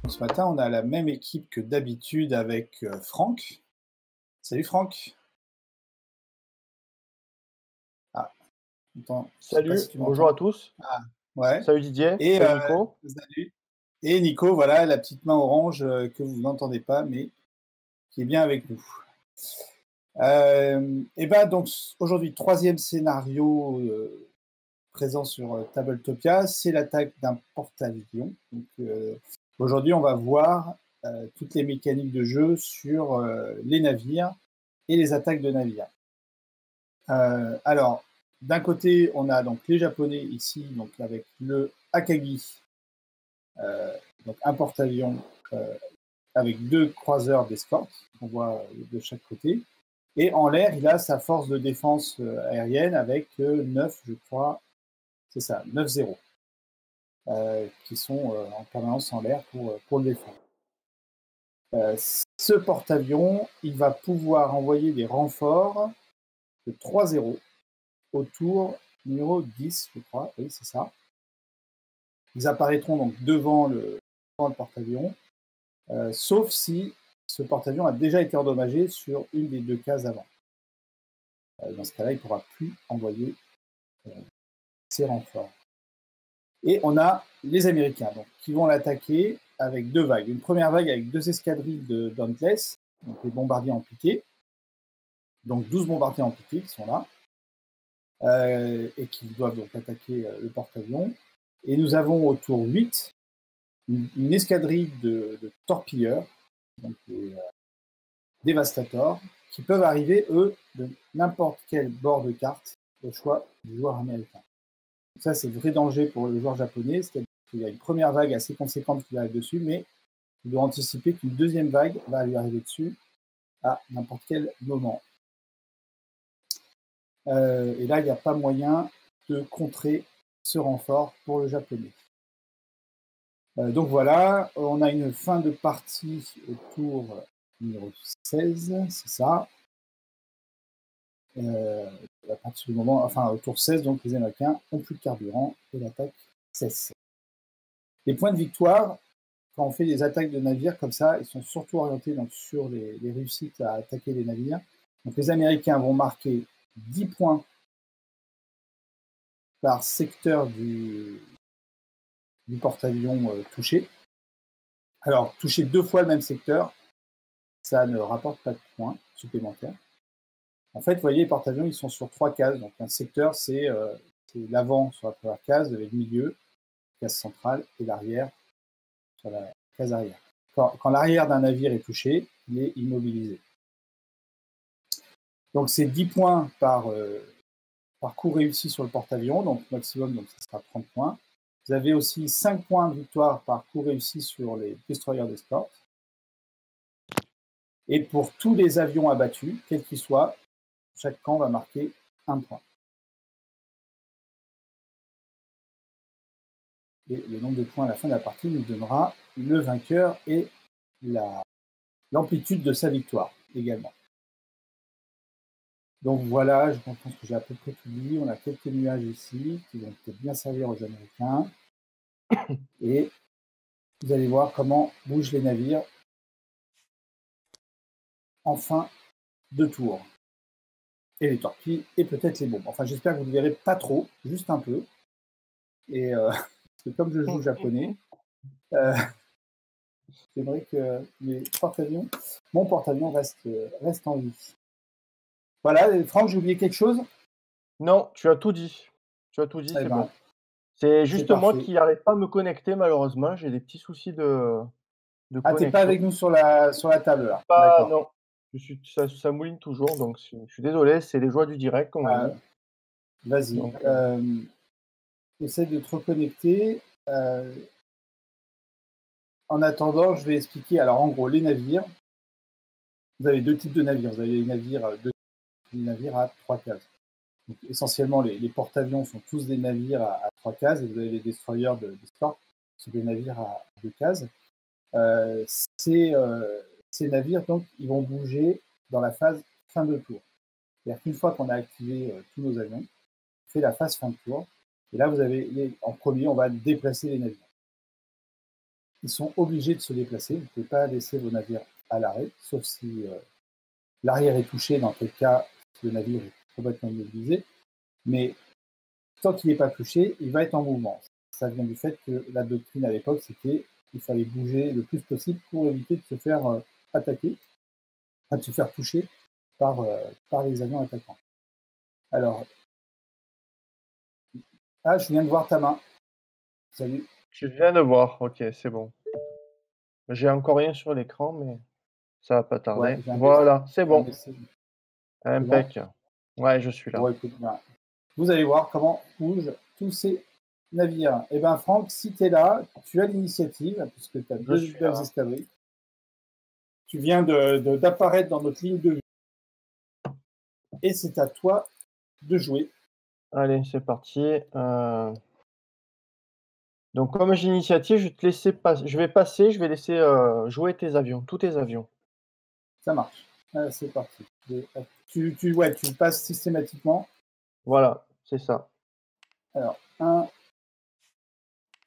Ce matin, on a la même équipe que d'habitude avec Franck. Salut Franck. Ah, attends, je sais pas si Salut, tu bonjour à m'entends. tous. Ah, ouais. Salut Didier, Et salut Nico. salut. Et Nico, voilà, la petite main orange que vous n'entendez pas, mais qui est bien avec nous. Et ben donc aujourd'hui, troisième scénario présent sur Tabletopia, c'est l'attaque d'un porte-avions. Donc aujourd'hui, on va voir toutes les mécaniques de jeu sur les navires et les attaques de navires. Alors, d'un côté, on a donc les Japonais ici, donc avec le Akagi, euh, donc un porte-avions avec 2 croiseurs d'escorte, on voit de chaque côté. Et en l'air, il a sa force de défense aérienne avec 9, je crois, c'est ça, 9-0, qui sont en permanence en l'air pour le défendre. Ce porte-avions, il va pouvoir envoyer des renforts de 3-0 au tour numéro 10, je crois, oui, c'est ça. Ils apparaîtront donc devant le porte-avions, sauf si ce porte-avions a déjà été endommagé sur une des 2 cases avant. Dans ce cas-là, il ne pourra plus envoyer ses renforts. Et on a les Américains donc, qui vont l'attaquer avec 2 vagues. Une première vague avec 2 escadrilles de Dauntless, donc les bombardiers en piqué, donc 12 bombardiers en piqué qui sont là, et qui doivent donc attaquer le porte-avions. Et nous avons au tour 8 une escadrille de torpilleurs, donc des Devastators, qui peuvent arriver, eux, de n'importe quel bord de carte au choix du joueur américain. Donc ça, c'est le vrai danger pour le joueur japonais, c'est-à-dire qu'il y a une première vague assez conséquente qui arrive dessus, mais il doit anticiper qu'une deuxième vague va lui arriver dessus à n'importe quel moment. Et là, il n'y a pas moyen de contrer ce renfort pour le japonais. Donc voilà, on a une fin de partie au tour numéro 16, c'est ça. À partir du moment, enfin au tour 16, donc les Américains ont plus de carburant et l'attaque cesse. Les points de victoire, quand on fait des attaques de navires comme ça, ils sont surtout orientés donc, sur les réussites à attaquer les navires. Donc les Américains vont marquer 10 points par secteur du porte-avions touché. Alors, toucher 2 fois le même secteur, ça ne rapporte pas de points supplémentaires. En fait, vous voyez, les porte-avions, ils sont sur 3 cases. Donc, un secteur, c'est l'avant sur la première case, le milieu, case centrale, et l'arrière sur la case arrière. Quand l'arrière d'un navire est touché, il est immobilisé. Donc, c'est 10 points par coup réussi sur le porte-avions, donc maximum, donc ça sera 30 points. Vous avez aussi 5 points de victoire par coup réussi sur les destroyers d'escorte. Et pour tous les avions abattus, quels qu'ils soient, chaque camp va marquer 1 point. Et le nombre de points à la fin de la partie nous donnera le vainqueur et l'amplitude de sa victoire également. Donc voilà, je pense que j'ai à peu près tout dit. On a quelques nuages ici qui vont peut-être bien servir aux Américains. Et vous allez voir comment bougent les navires en fin de tour. Et les torpilles et peut-être les bombes. Enfin, j'espère que vous ne verrez pas trop, juste un peu. Et parce que comme je joue japonais, j'aimerais que mon porte-avions reste en vie. Voilà, Franck, j'ai oublié quelque chose? Non, tu as tout dit. Tu as tout dit, Eh c'est ben, bon. C'est c'est juste moi parfait. qui n'arrive pas à me connecter malheureusement, j'ai des petits soucis de Ah, t'es pas connexion. avec nous sur la table là. Pas D'accord. non, ça mouline toujours donc je suis désolé, c'est les joies du direct comme on Ah, dit. vas-y. Donc Essaie de te reconnecter. En attendant, je vais expliquer. Alors, en gros, les navires. Vous avez 2 types de navires. Vous avez les navires à 3 cases. Donc, essentiellement, les porte-avions sont tous des navires à 3 cases et vous avez les destroyers d'escorte, qui sont des navires à 2 cases. Euh, ces, euh, ces navires, donc, ils vont bouger dans la phase fin de tour. C'est-à-dire qu'une fois qu'on a activé tous nos avions, on fait la phase fin de tour. Et là, vous avez en premier, on va déplacer les navires. ils sont obligés de se déplacer. Vous ne pouvez pas laisser vos navires à l'arrêt, sauf si l'arrière est touché, dans quel cas le navire est complètement immobilisé. Mais tant qu'il n'est pas touché, il va être en mouvement. Ça vient du fait que la doctrine à l'époque, c'était qu'il fallait bouger le plus possible pour éviter de se faire attaquer, de se faire toucher par les avions attaquants. Alors, je viens de voir ta main. Salut. Je viens de voir, OK, c'est bon. J'ai encore rien sur l'écran, mais ça va pas Ouais, tarder. j'ai Voilà, c'est un bon. message. C'est bon. Impec. Ouais, je suis là. Bon, écoute, voilà. Vous allez voir comment bougent tous ces navires. Eh bien, Franck, si tu es là, tu as l'initiative, puisque tu as Je deux suis belles là. escadrilles. Tu viens d'apparaître dans notre ligne de vue. Et c'est à toi de jouer. Allez, c'est parti. Donc comme j'ai l'initiative, je vais passer, je vais laisser, jouer tes avions, tous tes avions. Ça marche. C'est parti. Ouais, tu passes systématiquement. Voilà, c'est ça. Alors, 1,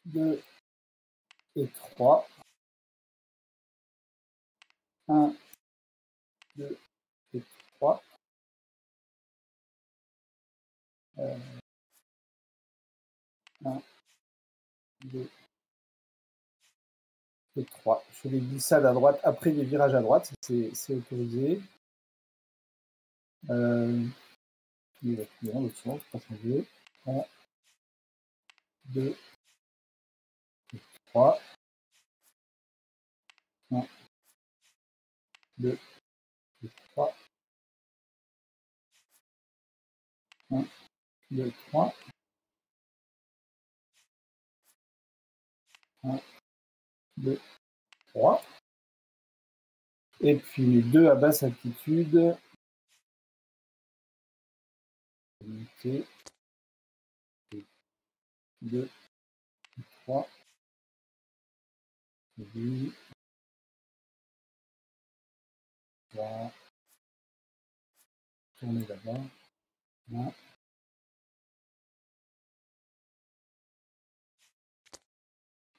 2 et 3. 1, 2 et 3. 1, 2 et 3. Je fais des glissades à droite après les virages à droite. C'est autorisé. Il va finir l'autre sens, pas changer. 1, 2, 3. 1, 2 et 3. 1, 2, 3. 1, 2, 3. Et puis les deux à basse altitude. Unité. 2, 3. 8. 3. Tournez d'abord. 1.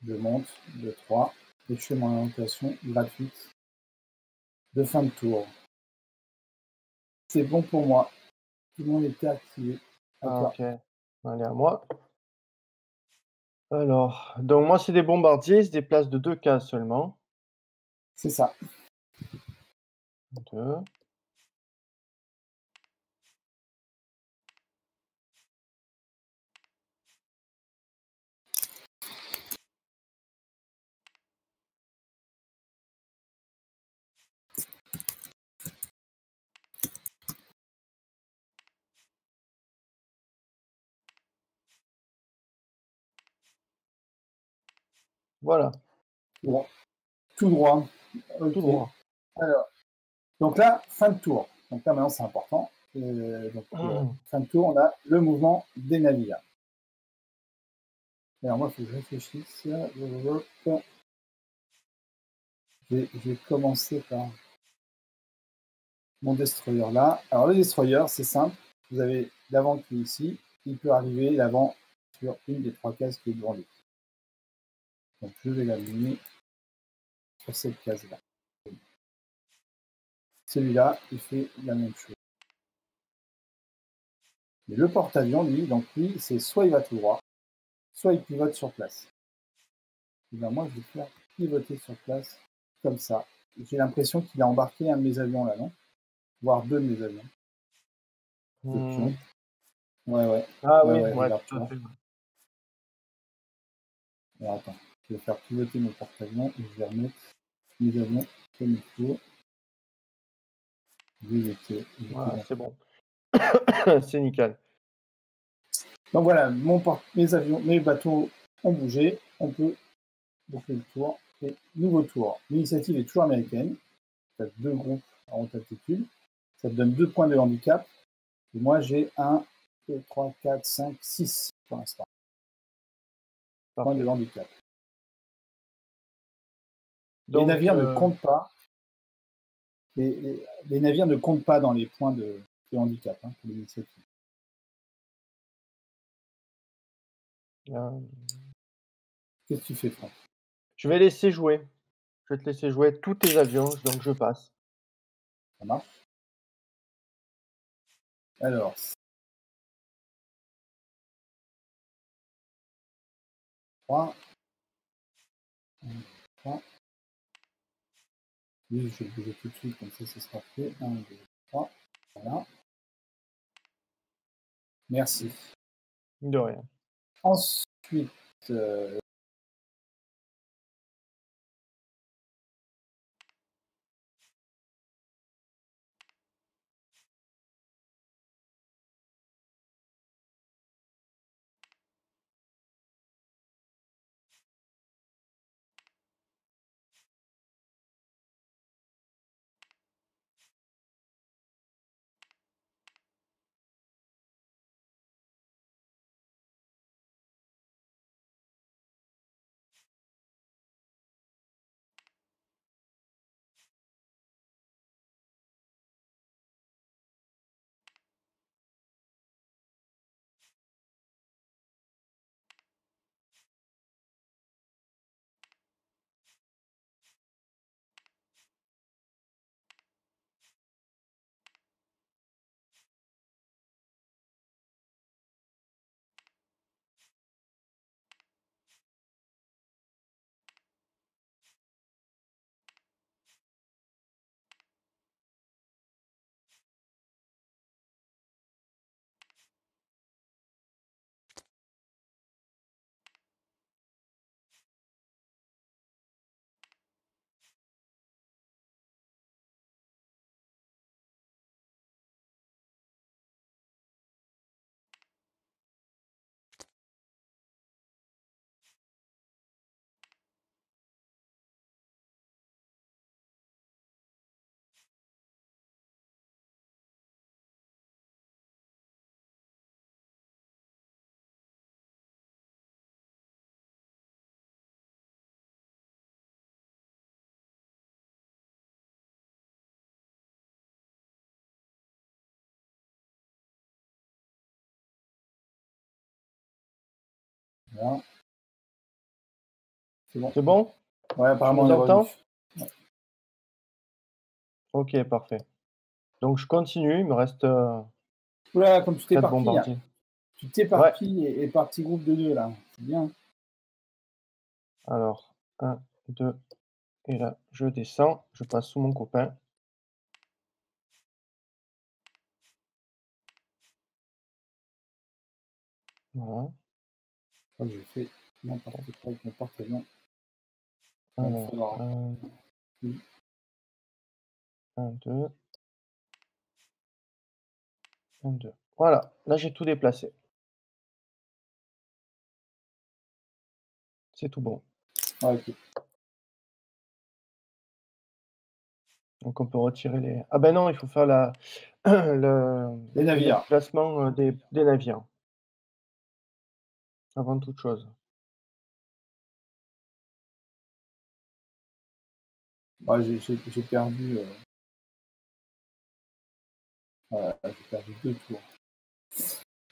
Je monte. 2, 3. Et je fais mon orientation gratuite de fin de tour. C'est bon pour moi. Tout le monde était activé. À Ah toi. OK. Allez, à moi. Alors, donc moi, c'est des bombardiers, ils se déplacent de 2 cases seulement. C'est ça. 2. Voilà, Bon. Tout droit. tout Ok. droit. Alors, donc là, fin de tour. Donc là, maintenant, c'est important. Fin de tour, on a le mouvement des navires. Alors moi, il faut que je réfléchisse. Je vais commencer par mon destroyer là. Alors le destroyer, c'est simple. Vous avez l'avant qui est ici. Il peut arriver l'avant sur une des trois cases qui est devant lui. Donc je vais l'allumer sur cette case-là. Celui-là, il fait la même chose. Mais le porte-avions, lui, c'est soit il va tout droit, soit il pivote sur place. Et bien moi, je vais faire pivoter sur place comme ça. J'ai l'impression qu'il a embarqué un de mes avions là, non? Voire deux de mes avions. Le Mmh. pion. Ouais, Ah oui, ouais, regarde, tu tout à vois. fait, ouais. Alors attends, je vais faire pivoter mon porte-avions et je vais remettre mes avions comme il faut. Voilà, Bon. c'est bon. C'est nickel. Donc voilà, mes avions, mes bateaux ont bougé. On peut boucler le tour. Et nouveau tour. L'initiative est toujours américaine. Tu as deux groupes en haute altitude. Ça te donne 2 points de handicap. Et moi, j'ai 1, 2, 3, 4, 5, 6 pour l'instant. Points de Parfait. handicap. Les Donc, navires ne comptent pas. Les navires ne comptent pas dans les points de handicap pour l'initiative. heu, Qu'est-ce que tu fais, Franck? Je vais laisser jouer. Je vais te laisser jouer tous tes avions, donc je passe. Ça marche. Alors, 3, 3. Lui, je vais le bouger tout de suite, comme ça, ce sera fait. 1, 2, 3. Voilà. Merci. De rien. Ensuite, euh, voilà. C'est bon. C'est bon? Ouais, Tu apparemment, nous on est revenu. entends? OK, parfait. Donc je continue, il me reste, Oula, comme tu 4 t'éparpilles. bombardiers. Tu Ouais, t'éparpilles et par petits groupes de 2, là. C'est bien. alors 1, 2 et là je descends, je passe sous mon copain. Voilà. Je crois que j'ai fait n'importe quoi avec mon porte-avions. Il va me Alors falloir 1, 2, 1, 2. Voilà, là j'ai tout déplacé. C'est tout bon. ouais, ok. Donc on peut retirer les ah ben non, il faut faire la Les le navires. déplacement, des navires, avant toute chose. Ouais, j'ai perdu, j'ai perdu 2 tours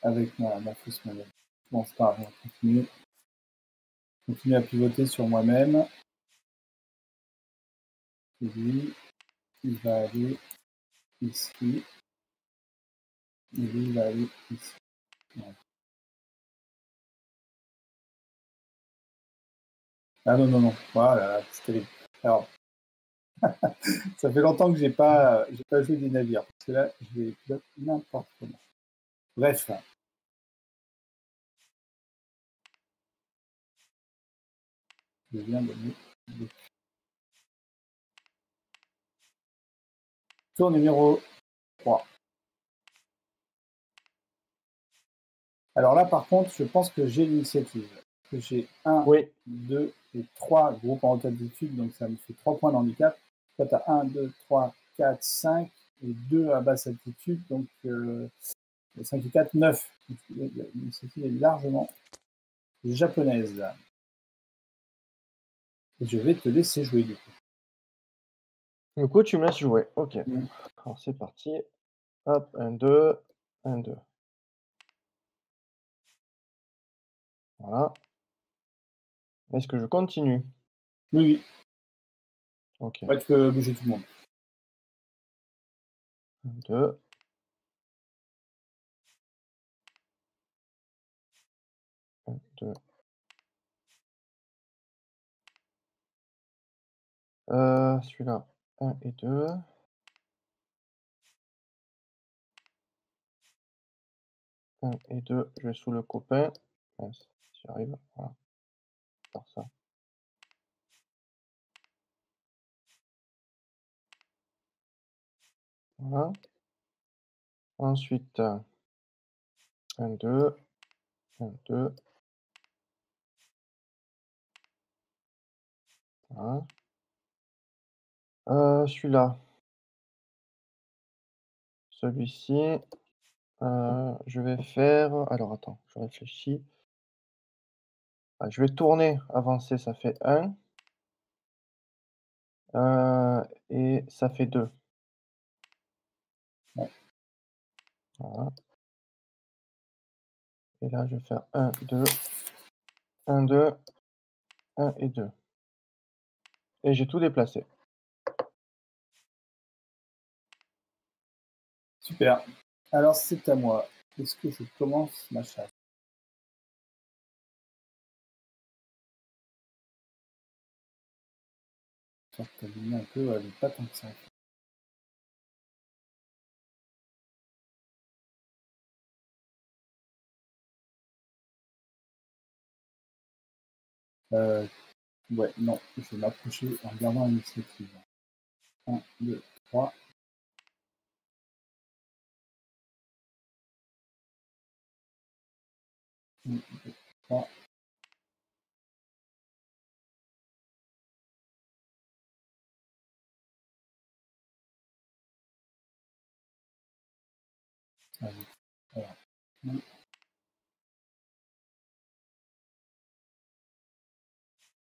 avec ma fausse manœuvre. Bon, c'est pas grave, on va continuer. Continuer à pivoter sur moi-même. Et lui, il va aller ici. Et lui, il va aller ici. Ouais. Ah non, non, non. Voilà, c'est terrible. Alors, ça fait longtemps que j'ai pas joué des navires. Parce que là, je vais pilote n'importe comment. Bref, je viens de me... Tour numéro 3. Alors là, par contre, je pense que j'ai l'initiative. J'ai un, Oui, 2 et 3 groupes en haute altitude, donc ça me fait 3 points d'handicap. Toi, tu as 1, 2, 3, 4, 5 et 2 à basse altitude, donc 5 et 4, 9. L'initiative est largement japonaise. Et je vais te laisser jouer du coup. du coup tu me laisses jouer. OK. Mm. Alors c'est parti. Hop, 1, 2, 1, 2. Voilà. Est-ce que je continue? Oui, oui. Ok. Ouais, tu peux bouger tout le monde. 1, 2. 1, 2. Celui-là, 1 et 2. 1 et 2, je vais sous le copain. Mince, j'y arrive. Voilà, faire ça. Voilà. Ensuite, 1, 2, 1, 2. Voilà. Celui-là, celui-ci, je vais faire alors attends, je réfléchis. Ah, je vais tourner, avancer, ça fait 1, et ça fait 2. Ouais. Voilà. Et là, je vais faire 1, 2, 1, 2, 1 et 2. Et j'ai tout déplacé. Super. Alors, c'est à moi. Est-ce que je commence ma chasse? Faire terminer un peu, mais pas tant que ça. Ouais, non, je vais m'approcher en regardant l'initiative. 1, 2, 3. Un, 2, 3. Allez, voilà. 1,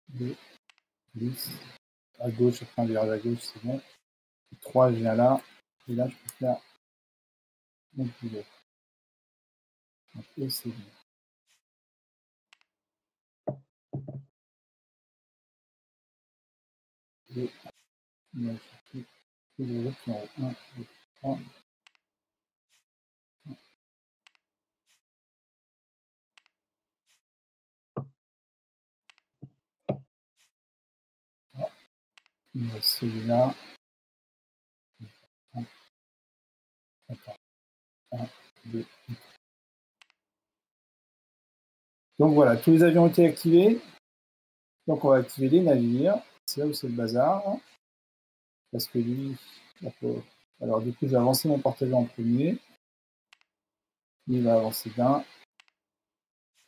2, 10. À gauche, après un virage à gauche, c'est bon. 3, je viens là. Et là, je peux faire mon pivot. Donc, et c'est bon. 2, 9, tout les autres qui ont 1, 2, 3. Il me reste celui-là. Attends. 1, 2. Donc voilà, tous les avions ont été activés. Donc on va activer les navires. C'est là où c'est le bazar. Parce que lui, alors du coup, j'ai avancé mon porte-avions en premier. Lui, il va avancer d'un.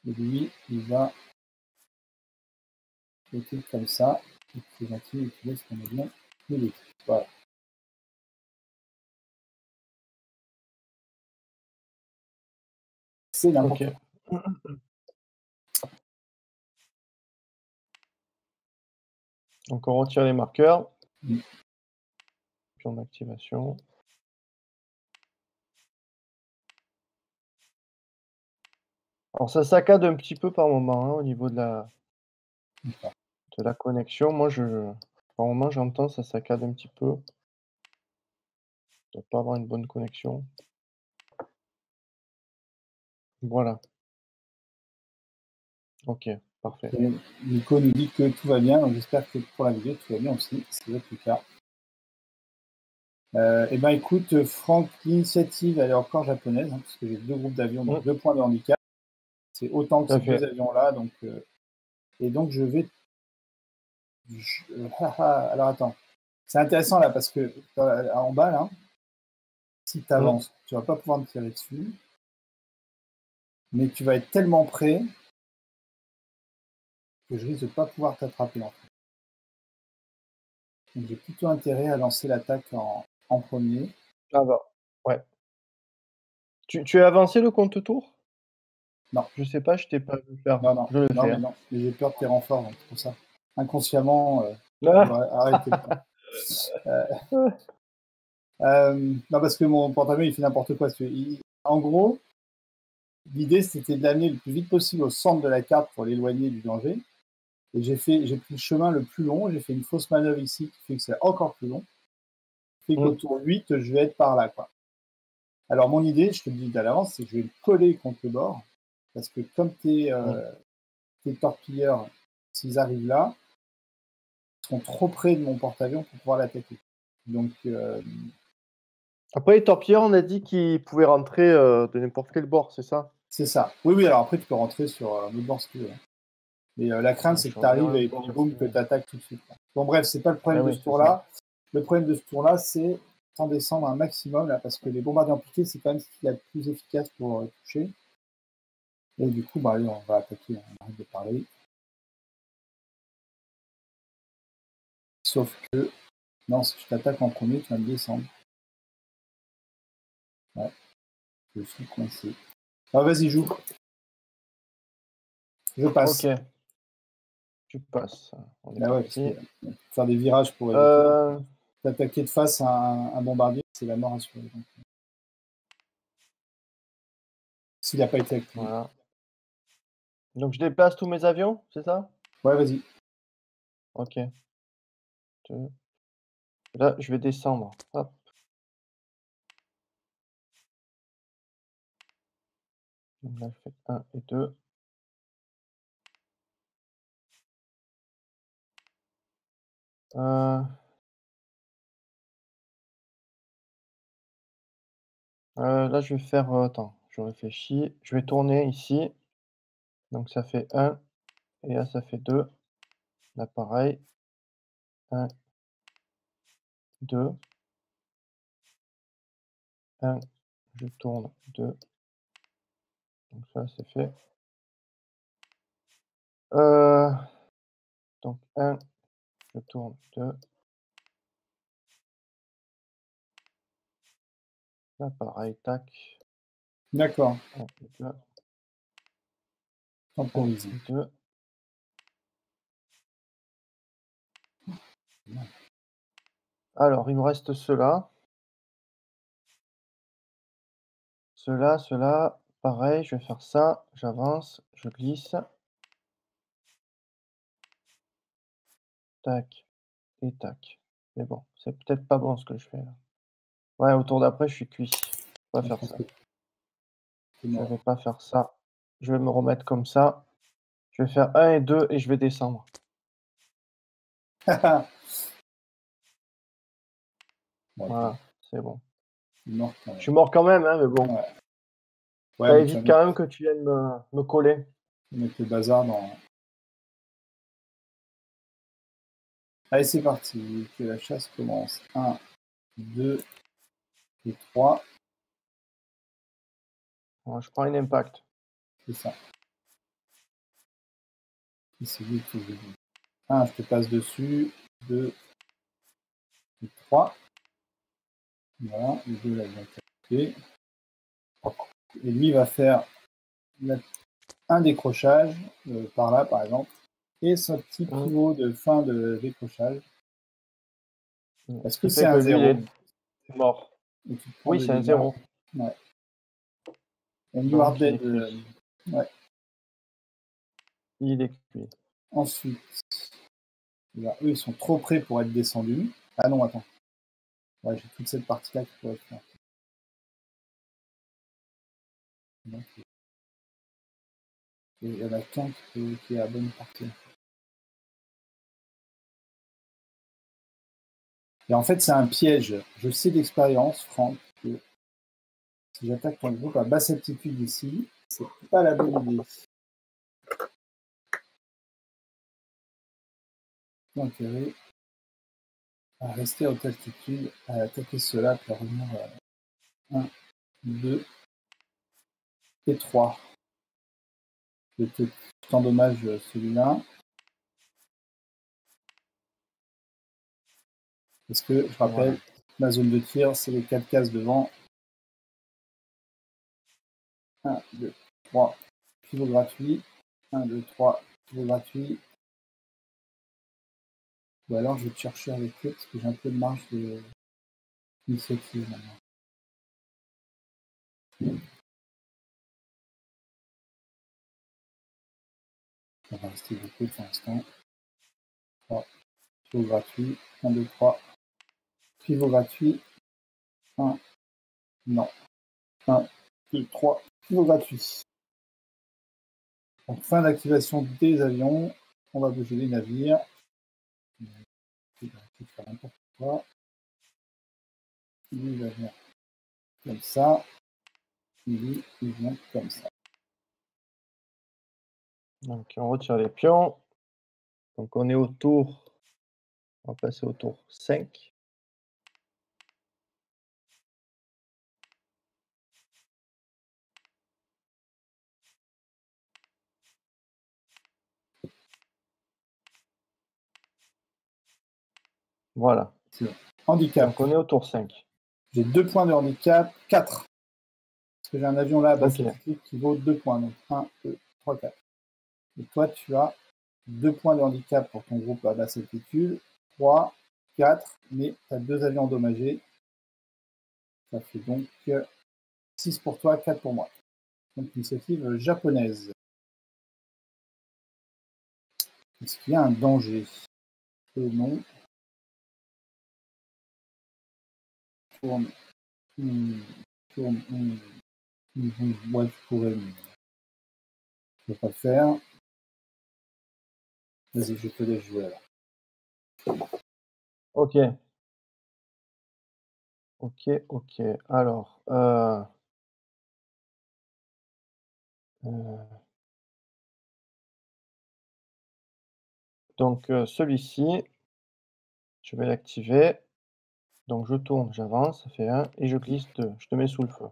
Et lui, il va flotter comme ça. Et puis gentil, et puis laisse qu'on ait bien les deux. Voilà. C'est n'importe Ok. quoi. Donc on retire les marqueurs. Mm. Puis en activation. Alors ça saccade un petit peu par moment, hein, au niveau de la connexion. Moi, par moment, j'entends ça saccade un petit peu. Je dois pas avoir une bonne connexion. Voilà. OK, parfait. Et Nico nous dit que tout va bien, donc j'espère que pour la vidéo, tout va bien aussi. C'est le cas. Eh ben écoute, Franck, l'initiative, elle est encore japonaise, hein, parce que j'ai deux groupes d'avions, donc Mmh, 2 points de handicap. C'est autant que tout à ces deux fait. avions-là. Donc, et donc, je vais. Alors, attends. C'est intéressant là, parce que en bas, là, si tu Mmh. avances, tu vas pas pouvoir me tirer dessus, mais tu vas être tellement près que je risque de pas pouvoir t'attraper en fait. Donc, j'ai plutôt intérêt à lancer l'attaque en premier. Ah bah, ouais. Tu as avancé le compte-tours? Non, Je sais pas, je t'ai pas vu faire. non, non, Je le non, fais, mais hein. non. Mais j'ai peur de tes renforts, donc c'est pour ça. Inconsciemment, je Ah! vais arrêter le temps. Euh, non, parce que mon porte-avions, il fait n'importe quoi. En gros, l'idée, c'était de l'amener le plus vite possible au centre de la carte pour l'éloigner du danger. Et j'ai pris le chemin le plus long, j'ai fait une fausse manœuvre ici qui fait que c'est encore plus long. Qui fait qu'au tour 8, je vais être par là, quoi. Alors mon idée, je te le dis à l'avance, c'est que je vais le coller contre le bord, parce que comme tes torpilleurs, s'ils arrivent là, ils seront trop près de mon porte-avions pour pouvoir l'attaquer. Donc Après les torpilleurs, on a dit qu'ils pouvaient rentrer, de n'importe quel bord, c'est ça? c'est ça. Oui, oui, alors après tu peux rentrer sur un autre bord si tu veux, hein. Mais la crainte, Ouais, c'est je que tu regarde arrives un et bord puis boum, aussi, que ouais. tu attaques tout de suite, quoi. Bon bref, c'est pas le problème Ah de oui, ce c'est ça. tour-là. Le problème de ce tour-là, c'est sans descendre un maximum, là, parce que les bombardiers amplifiés, c'est quand même ce qu'il y a de plus efficace pour toucher. Et du coup, bah, allez, on va attaquer, on arrête de parler. Sauf que, non, si je t'attaque en premier, tu vas me descendre. Ouais, je suis coincé. Ah, vas-y, joue. Je passe. OK, tu passes. On est Ah ouais, parce que parti. faire des virages pour éviter. Heu, T'attaquer de face à un bombardier, c'est la mort assurée. Donc, s'il n'a pas été activé. voilà. Donc je déplace tous mes avions, c'est ça? Ouais, vas-y. OK. 2. Là, je vais descendre. Hop. Donc là, je fais 1 et 2. Heu, là, je vais faire, attends, je réfléchis. Je vais tourner ici. Donc ça fait 1 et là, ça fait 2. Là, pareil. 1, 2, 1, je tourne, 2. Donc ça, c'est fait. Heu, donc 1, je tourne, 2. Là, pareil, tac. D'accord. 1 et 2. 1 Temporisé. et 2. Alors, il me reste ceux-là. Ceux-là, pareil, je vais faire ça, j'avance, je glisse, tac et tac. Mais bon, c'est peut-être pas bon ce que je fais là. Ouais, au tour d'après, je suis cuit. Je vais pas Je faire pense ça. que c'est Je mort. vais pas faire ça. Je vais me remettre comme ça. Je vais faire 1 et 2 et je vais descendre. Bon, t'es Voilà, c'est bon. mort quand Je même. suis mort quand même, hein, mais bon. Ouais. Ouais, Ça mais tu vas évite quand même que tu viennes me coller. mettre le bazar dans. Allez, c'est parti. Que la chasse commence. 1, 2 et 3. Voilà, je prends une impact. C'est ça. Et c'est lui qui joue. 1, je te passe dessus. 2 et 3. Voilà. Les deux là, bien calculé. Et lui va faire un décrochage par là, par exemple. Et son petit Mmh. pivot de fin de décrochage. Ce Est-ce que qui c'est fait que un lui, il 0? est mort. Et tu prends Oui, des c'est un dégâts. 0. Ouais. And you are Donc il dead. est cuit. Ouais. Il est cuit. Ensuite, là, eux, ils sont trop près pour être descendus. Ah non, attends. Ouais, j'ai toute cette partie-là qui pourrait être faite. Donc, il y en a qu'un qui est à bonne partie. Et en fait, c'est un piège. Je sais d'expérience, Franck, que si j'attaque ton groupe à basse altitude ici, c'est pas la bonne idée. Intérêt à rester à haute altitude, à attaquer cela, puis à revenir à 1, 2 et 3. Je t'endommage celui-là. Parce que, je rappelle, Voilà. ma zone de tir, c'est les 4 cases devant. 1, 2, 3, pivot gratuit. 1, 2, 3, pivot gratuit. Ou alors, je vais te chercher avec eux, parce que j'ai un peu de marge d'initiative maintenant. On va rester beaucoup pour l'instant. Pivot gratuit. 1, 2, 3. Pivot gratuit. 1. Non. 1, 2, 3. Pivot gratuit. Donc, fin d'activation des avions. On va bouger les navires. Faire n'importe quoi. Il va venir comme ça. Il vient comme ça. Donc on retire les pions. Donc on est au tour. On va passer au tour 5. Voilà. Handicap. Donc on est au tour 5. J'ai 2 points de handicap. 4. Parce que j'ai un avion là à basse Ok. altitude qui vaut 2 points. Donc 1, 2, 3, 4. Et toi, tu as 2 points de handicap pour ton groupe à basse altitude. 3, 4. Mais tu as 2 avions endommagés. Ça fait donc 6 pour toi, 4 pour moi. Donc initiative japonaise. Est-ce qu'il y a un danger? Non. Tourne. Tourne. Ouais, tu pourrais, mais je ne vais pas le faire. Vas-y, je te laisse jouer alors. Ok. Ok, ok. Alors, donc celui-ci, je vais l'activer. Donc je tourne, j'avance, ça fait 1 et je glisse 2. Je te mets sous le feu.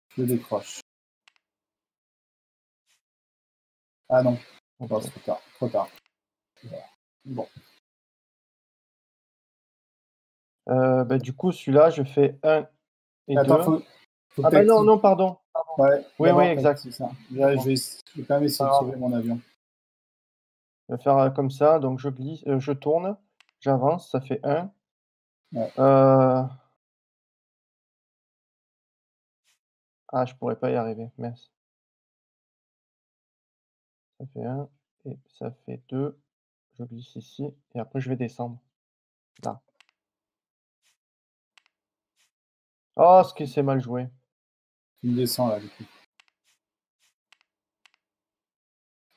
Je le décroche. Ah non, Ok. oh, c'est trop tard. Trop tard. Bon. Bah, du coup, celui-là, je fais 1 et 2. Attends, faut que Ah tu bah non, actives. non, pardon. Ouais, Oui, oui, d'abord, exact. c'est ça. Là, Bon, je vais quand même c'est pas essayer de grave. sauver mon avion. Je vais faire comme ça. Donc je glisse, je tourne, j'avance, ça fait 1. Ouais. Ah, je pourrais pas y arriver, mince. Ça fait 1 et ça fait 2. Je glisse ici et après je vais descendre. Là. Oh, ce qui c'est mal joué. Tu me descends là, du coup.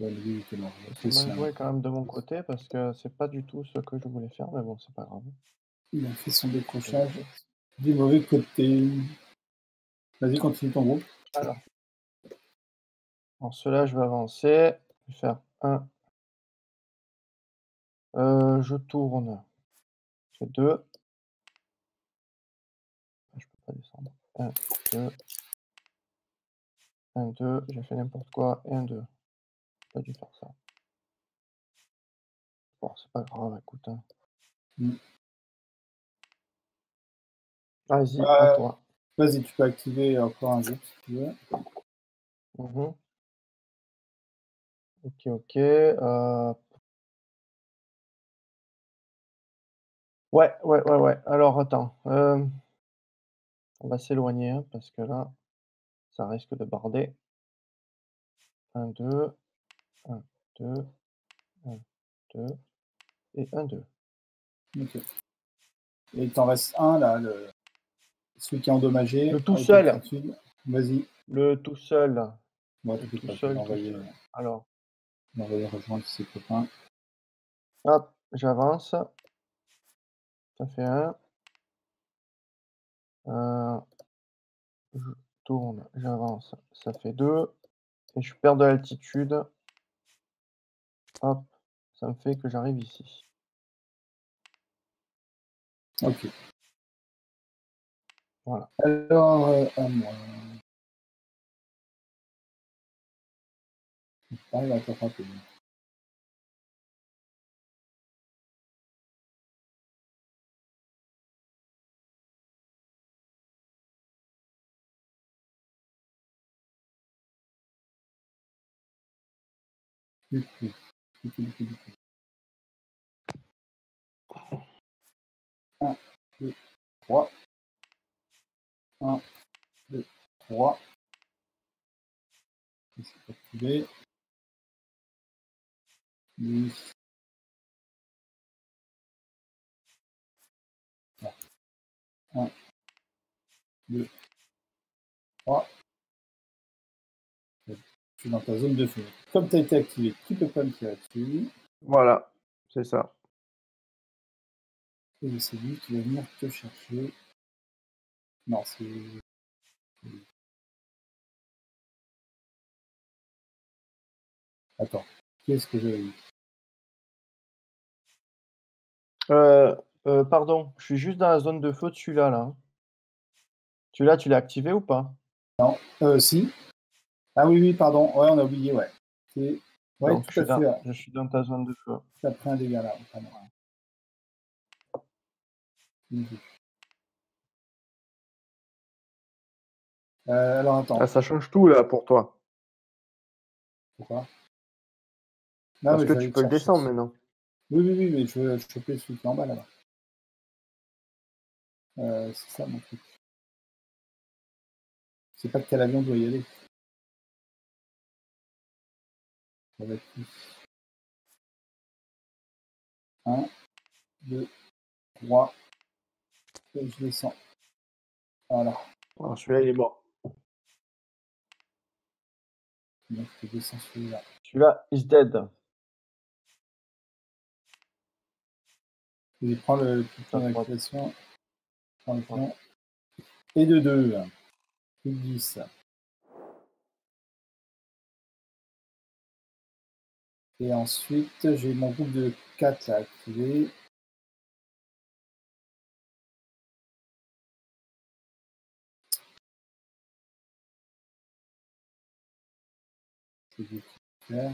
Ouais, lui, il était mort. C'est mal joué quand même de mon côté parce que c'est pas du tout ce que je voulais faire, mais bon, c'est pas grave. Il a fait son décrochage du mauvais côté. Vas-y, continue ton groupe. Alors, en cela, je vais avancer. Je vais faire 1. Je tourne. Je fais 2. Je peux pas descendre. 1, 2. 1, 2. J'ai fait n'importe quoi. Et 1, 2. J'ai pas dû faire ça. Bon, c'est pas grave, écoute. Hein. Mm. Vas-y, à toi. Vas-y, tu peux activer encore un groupe si tu veux. Mhm. Ok, ok. Ouais, ouais, ouais, ouais. Alors, attends. On va s'éloigner hein, parce que là, ça risque de barder. 1, 2. 1, 2. 1, 2. Et 1, 2. Ok. Et il t'en reste un là, celui qui est endommagé Le tout avec seul. l'inquiétude. Vas-y. Le tout seul. Moi, Le t'inquiète tout pas, je vais seul, tout l'envoyer seul. Alors, rejoindre ses copains. hop, j'avance. Ça fait 1. Je tourne, j'avance. Ça fait 2. Et je perds de l'altitude. Hop, ça me fait que j'arrive ici. Ok. Voilà. Alors, à moi. J'arrive à te rattraper. Du coup. 1, 2, 3. 1, 2, 3. C'est activé. Lui. Voilà. 1, 2, 3. Je suis dans ta zone de feu. Comme tu as été activé, tu ne peux pas me tirer dessus. Voilà, c'est ça. Et c'est lui qui va venir te chercher. Non, c'est. Attends, qu'est-ce que j'avais eu? Pardon, je suis juste dans la zone de feu de celui-là, là. Celui-là, tu l'as activé ou pas? Non, si. Ah oui, oui, pardon. Ouais, on a oublié, ouais. Ouais, Donc tout à fait. je suis dans ta zone de feu. Tu as pris un dégât là. Alors attends. Ah, ça change tout là pour toi. Pourquoi? Non, Parce mais que j'allais tu te peux le chercher. descendre maintenant. Oui, oui, oui, mais je veux choper celui qui est en bas là-bas. C'est ça mon truc. Je sais pas de quel avion doit y aller. Ça va être 1, 2, 3. Et je descends. Voilà. Alors celui-là, il est mort. Donc je descends celui-là. Celui-là, is dead. Je prends le piton À droite. d'activation. Je prends le piton. Et de 2. Plus de 10. Et ensuite, j'ai mon groupe de 4 là activé. C'est du faire.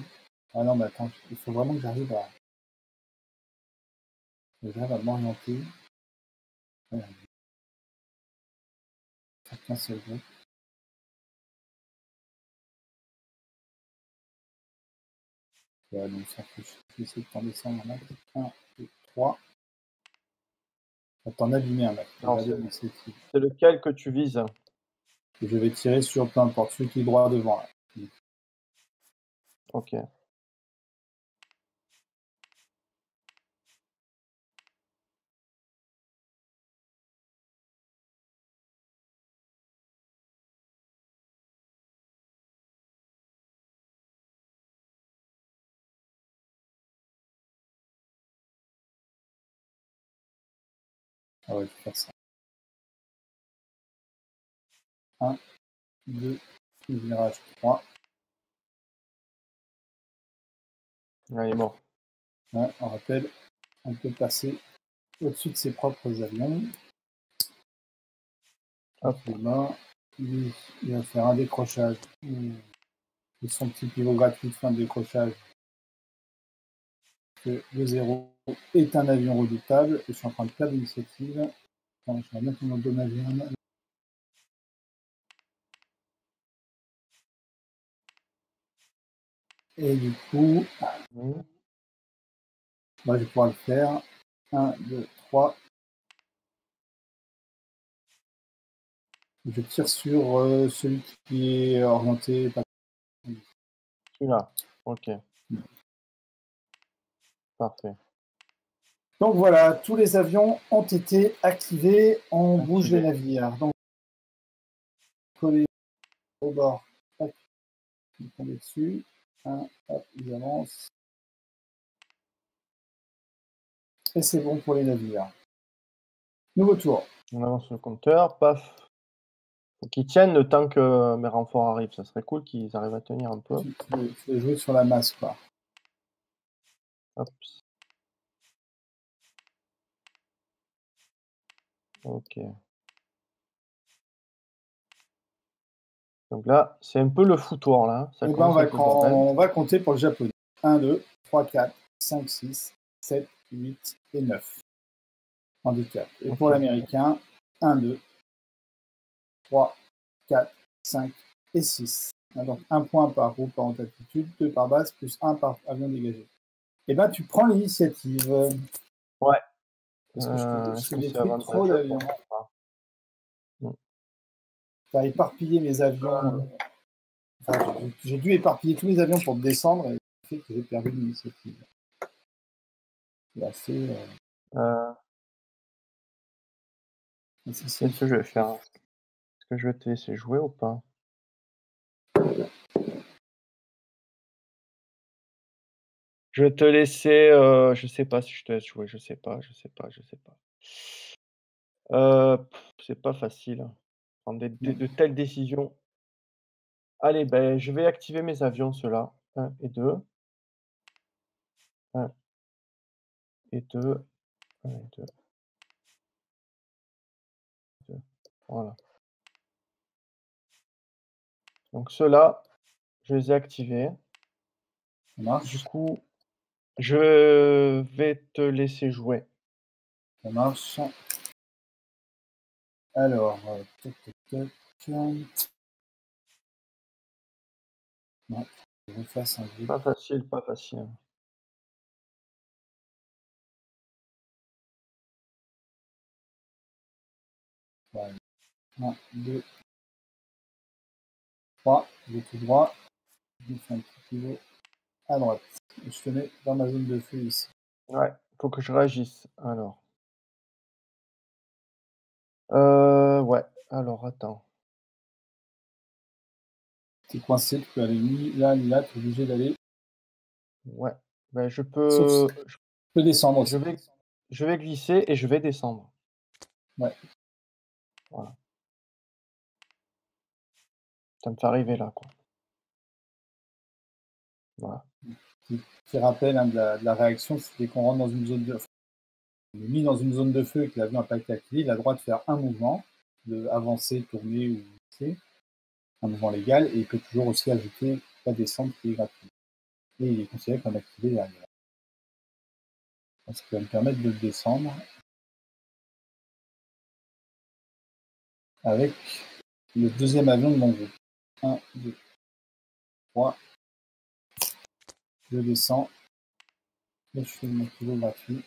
Ah non, mais attends, il faut vraiment que j'arrive à m'orienter. Ouais, qu'un seul groupe. Ouais, donc ça fait, je vais essayer de t'en descendre un max. 1, 2, 3. On va t'en abîmer un max. Non, Regardez, c'est lequel que tu vises? je vais tirer sur peu importe, celui qui est droit devant. Là. Ok. Ah ouais, je vais faire ça. 1, 2, virage 3. Ouais, il est mort. Ouais, on rappelle, on peut passer au-dessus de ses propres avions. Hop. Lui, il va faire un décrochage. Et son petit pivot gratuit de fin de décrochage. Que le 0 est un avion redoutable. Je suis en train de perdre l'initiative. Je vais mettre mon endommager un. Et du coup, moi je vais pouvoir le faire. 1, 2, 3. Je tire sur celui qui est orienté. Celui-là. Ok. Parfait. Donc voilà, tous les avions ont été activés. On bouge les navires. Donc, coller au bord. Hop, ils tombent dessus. Hop, ils avancent. Et c'est bon pour les navires. Nouveau tour. On avance le compteur. Paf. Faut qu'ils tiennent le temps que mes renforts arrivent. Ça serait cool qu'ils arrivent à tenir un peu. Tu veux jouer sur la masse, quoi. Hop. Ok. Donc là, c'est un peu le foutoir, là. Ça Et ben, commence à être le bordel. on va compter pour le japonais. 1, 2, 3, 4, 5, 6, 7, 8 et 9. Handicap. Et pour Ok. l'américain, 1, 2, 3, 4, 5 et 6. Donc, un point par groupe par altitude, 2 par base, plus 1 par avion dégagé. Et ben, tu prends l'initiative. Ouais. Parce que je Est-ce te que c'est détruis trop avantageux d'avions. pour moi? Tu as éparpillé mes avions. Enfin, j'ai dû éparpiller tous les avions pour descendre et ça fait que j'ai perdu l'initiative. C'est assez. Qu'est-ce que je vais faire? Est-ce que je vais te laisser jouer ou pas? Je vais te laisser, je sais pas si je te laisse jouer, je sais pas. C'est pas facile, hein. Prendre de telles décisions. Allez, ben, je vais activer mes avions, ceux-là. 1 et 2. 1 et 2. 1 et 2. 2. Voilà. Donc ceux-là, je les ai activés. Ça marche. Du coup, je vais te laisser jouer. Ça marche. Alors, tac, tac, tac. Non, je refasse un jeu. Pas facile, pas facile. Voilà. 1, 2, 3. Je vais tout droit. Je fais un petit pivot à droite. Et je te mets dans ma zone de feu ici. Ouais, faut que je réagisse. Alors. Ouais. Alors, attends. T'es coincé, tu peux aller ni là, ni là, tu es obligé d'aller. Ouais. Ben, je Sauf peux, je peux descendre je aussi. vais glisser et je vais descendre. Ouais. Voilà. Ça me fait arriver là, quoi. Voilà. Petit rappel hein, de la réaction, c'est dès qu'on rentre dans une zone de feu, on est mis dans une zone de feu et que l'avion n'a pas été activé, il a le droit de faire un mouvement, de avancer, tourner ou glisser, un mouvement légal, et il peut toujours aussi ajouter la descente qui est gratuite. Et il est considéré comme activé derrière. Ce qui va me permettre de le descendre avec le deuxième avion de mon groupe. 1, 2, 3. Je descends. Et je fais mon kilo gratuit.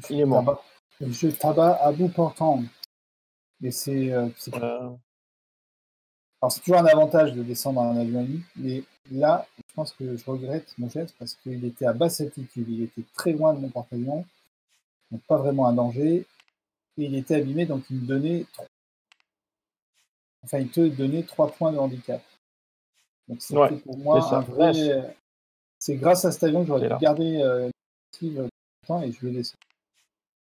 Il est mort. Je tabac à bout portant. Et alors c'est toujours un avantage de descendre un avion ennemi, mais là, je pense que je regrette mon geste parce qu'il était à basse altitude. Il était très loin de mon porte-avions, donc pas vraiment un danger. Et il était abîmé, donc il te donnait 3 points de handicap. Donc Ouais, c'était pour c'est moi un ça. Mince, vrai. C'est grâce à cet avion que j'aurais t'es pu là. garder l'initiative longtemps et je le descends.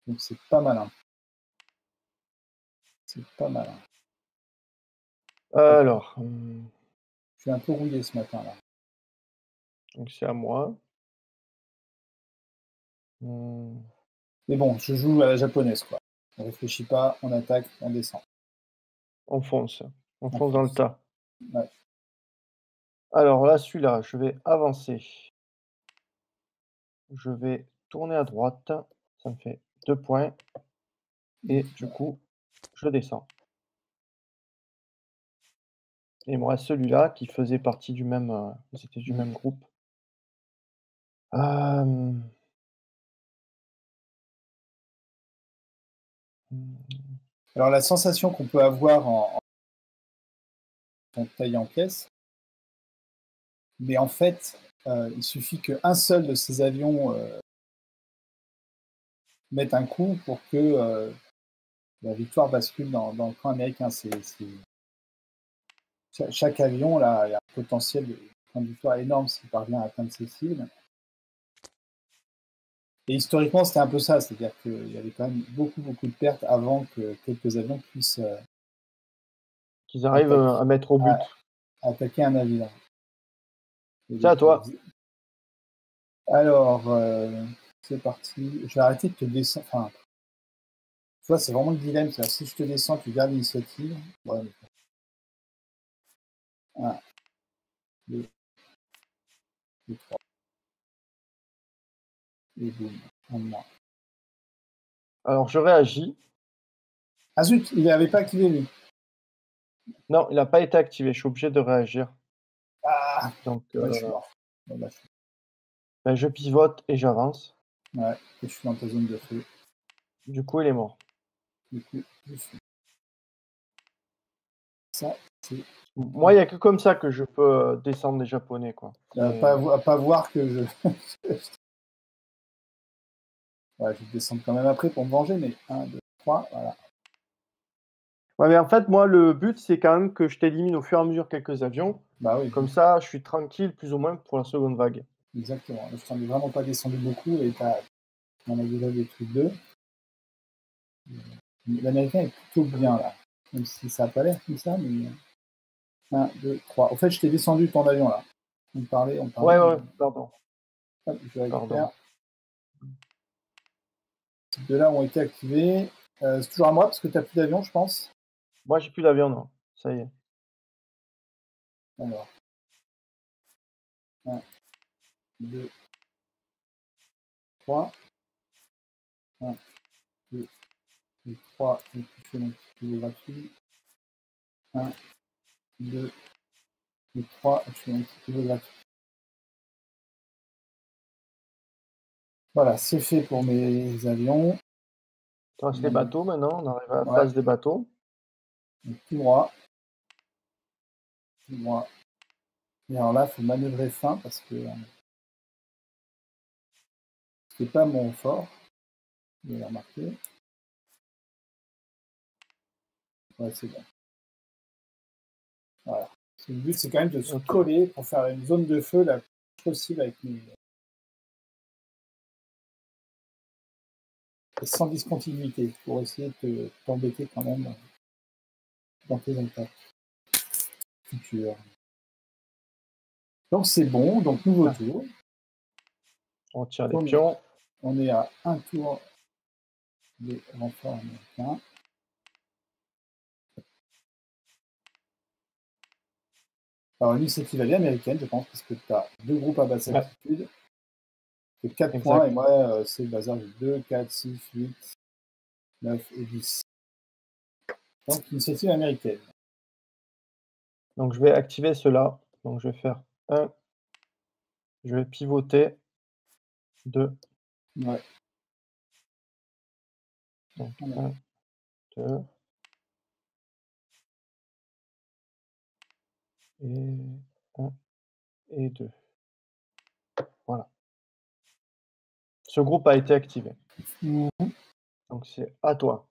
Donc c'est pas malin. C'est pas malin. Alors, Je suis un peu rouillé ce matin là. donc c'est à moi. Mmh, Mais bon, je joue à la japonaise quoi. On réfléchit pas, on attaque, on descend. on fonce. On On fonce dans le fonce. tas. Ouais. Alors là, celui-là, je vais avancer. Je vais tourner à droite. Ça me fait 2 points et du coup, je descends. Et il me reste celui-là qui faisait partie du même, ils étaient du même groupe. Hem, mmh, Alors la sensation qu'on peut avoir en taille en pièces, mais en fait, il suffit qu'un seul de ces avions mette un coup pour que la victoire bascule dans le camp américain. Chaque avion là, a un potentiel de point de victoire énorme s'il parvient à atteindre ses cibles. Et historiquement, c'était un peu ça, c'est-à-dire qu'il y avait quand même beaucoup, beaucoup de pertes avant que quelques avions puissent qu'ils arrivent, attaquer, à mettre au but. attaquer un navire. C'est à toi. Alors, c'est parti. Je vais arrêter de te descendre. Enfin, tu vois, c'est vraiment le dilemme. C'est-à-dire, si je te descends, tu gardes l'initiative. Ouais, 1, 2, 3. Et boum, un de moins. Alors je réagis. Ah zut, il n'avait pas activé lui. Non, il n'a pas été activé, je suis obligé de réagir. Ah, Donc, ouais, je suis mort. Bon, bah, ben, je pivote et j'avance. ouais, et je suis dans ta zone de feu. Du coup, il est mort. Du coup, je suis. Ça, Moi, il n'y a que comme ça que je peux descendre des Japonais, quoi. À pas voir que je... Ouais, je vais descendre quand même après pour me venger, mais 1, 2, 3, voilà. Ouais, mais en fait, moi, le but, c'est quand même que je t'élimine au fur et à mesure quelques avions. Bah oui, Comme ça, je suis tranquille, plus ou moins, pour la seconde vague. exactement. Je t'en ai vraiment pas descendu beaucoup et on a déjà détruit 2. L'américain est plutôt bien là, même si ça n'a pas l'air comme ça, mais 1, 2, 3. Au fait, je t'ai descendu ton avion là. On parlait. Ouais, pardon. Hop, je récupère. Pardon. Ces deux-là ont été activés. C'est toujours à moi parce que tu n'as plus d'avion, je pense. Moi, j'ai plus d'avion, non. Ça y est. Alors, 1, 2, 3. 1, 2, 3. Et puis je fais mon petit pivot gratuit. 1, 2, et 3. Et je fais mon petit pivot gratuit. Voilà, c'est fait pour mes avions. Il reste les bateaux maintenant. On arrive à la Ouais. phase des bateaux. Donc, tout droit. Tout droit. Et alors là, il faut manœuvrer fin parce que c'est pas mon fort. Vous l'avez remarqué. Ouais, c'est bon. Voilà. Le but, c'est quand même de se coller pour faire une zone de feu la plus possible avec mes. Sans discontinuité pour essayer de t'embêter quand même dans tes attaques futures. Donc c'est bon, donc nouveau tour. On tire les pions. On est à un tour des renforts américains. Alors l'initiative elle est américaine, je pense, parce que tu as 2 groupes à basse altitude. C'est 4 points, et moi c'est le bazar, j'ai 2, 4, 6, 8, 9 et 10. Donc initiative américaine. Donc je vais activer cela. Donc je vais faire 1. Je vais pivoter 2. Ouais. Donc 1, 2. Et 1 et 2. Voilà. Ce groupe a été activé. Donc c'est à toi.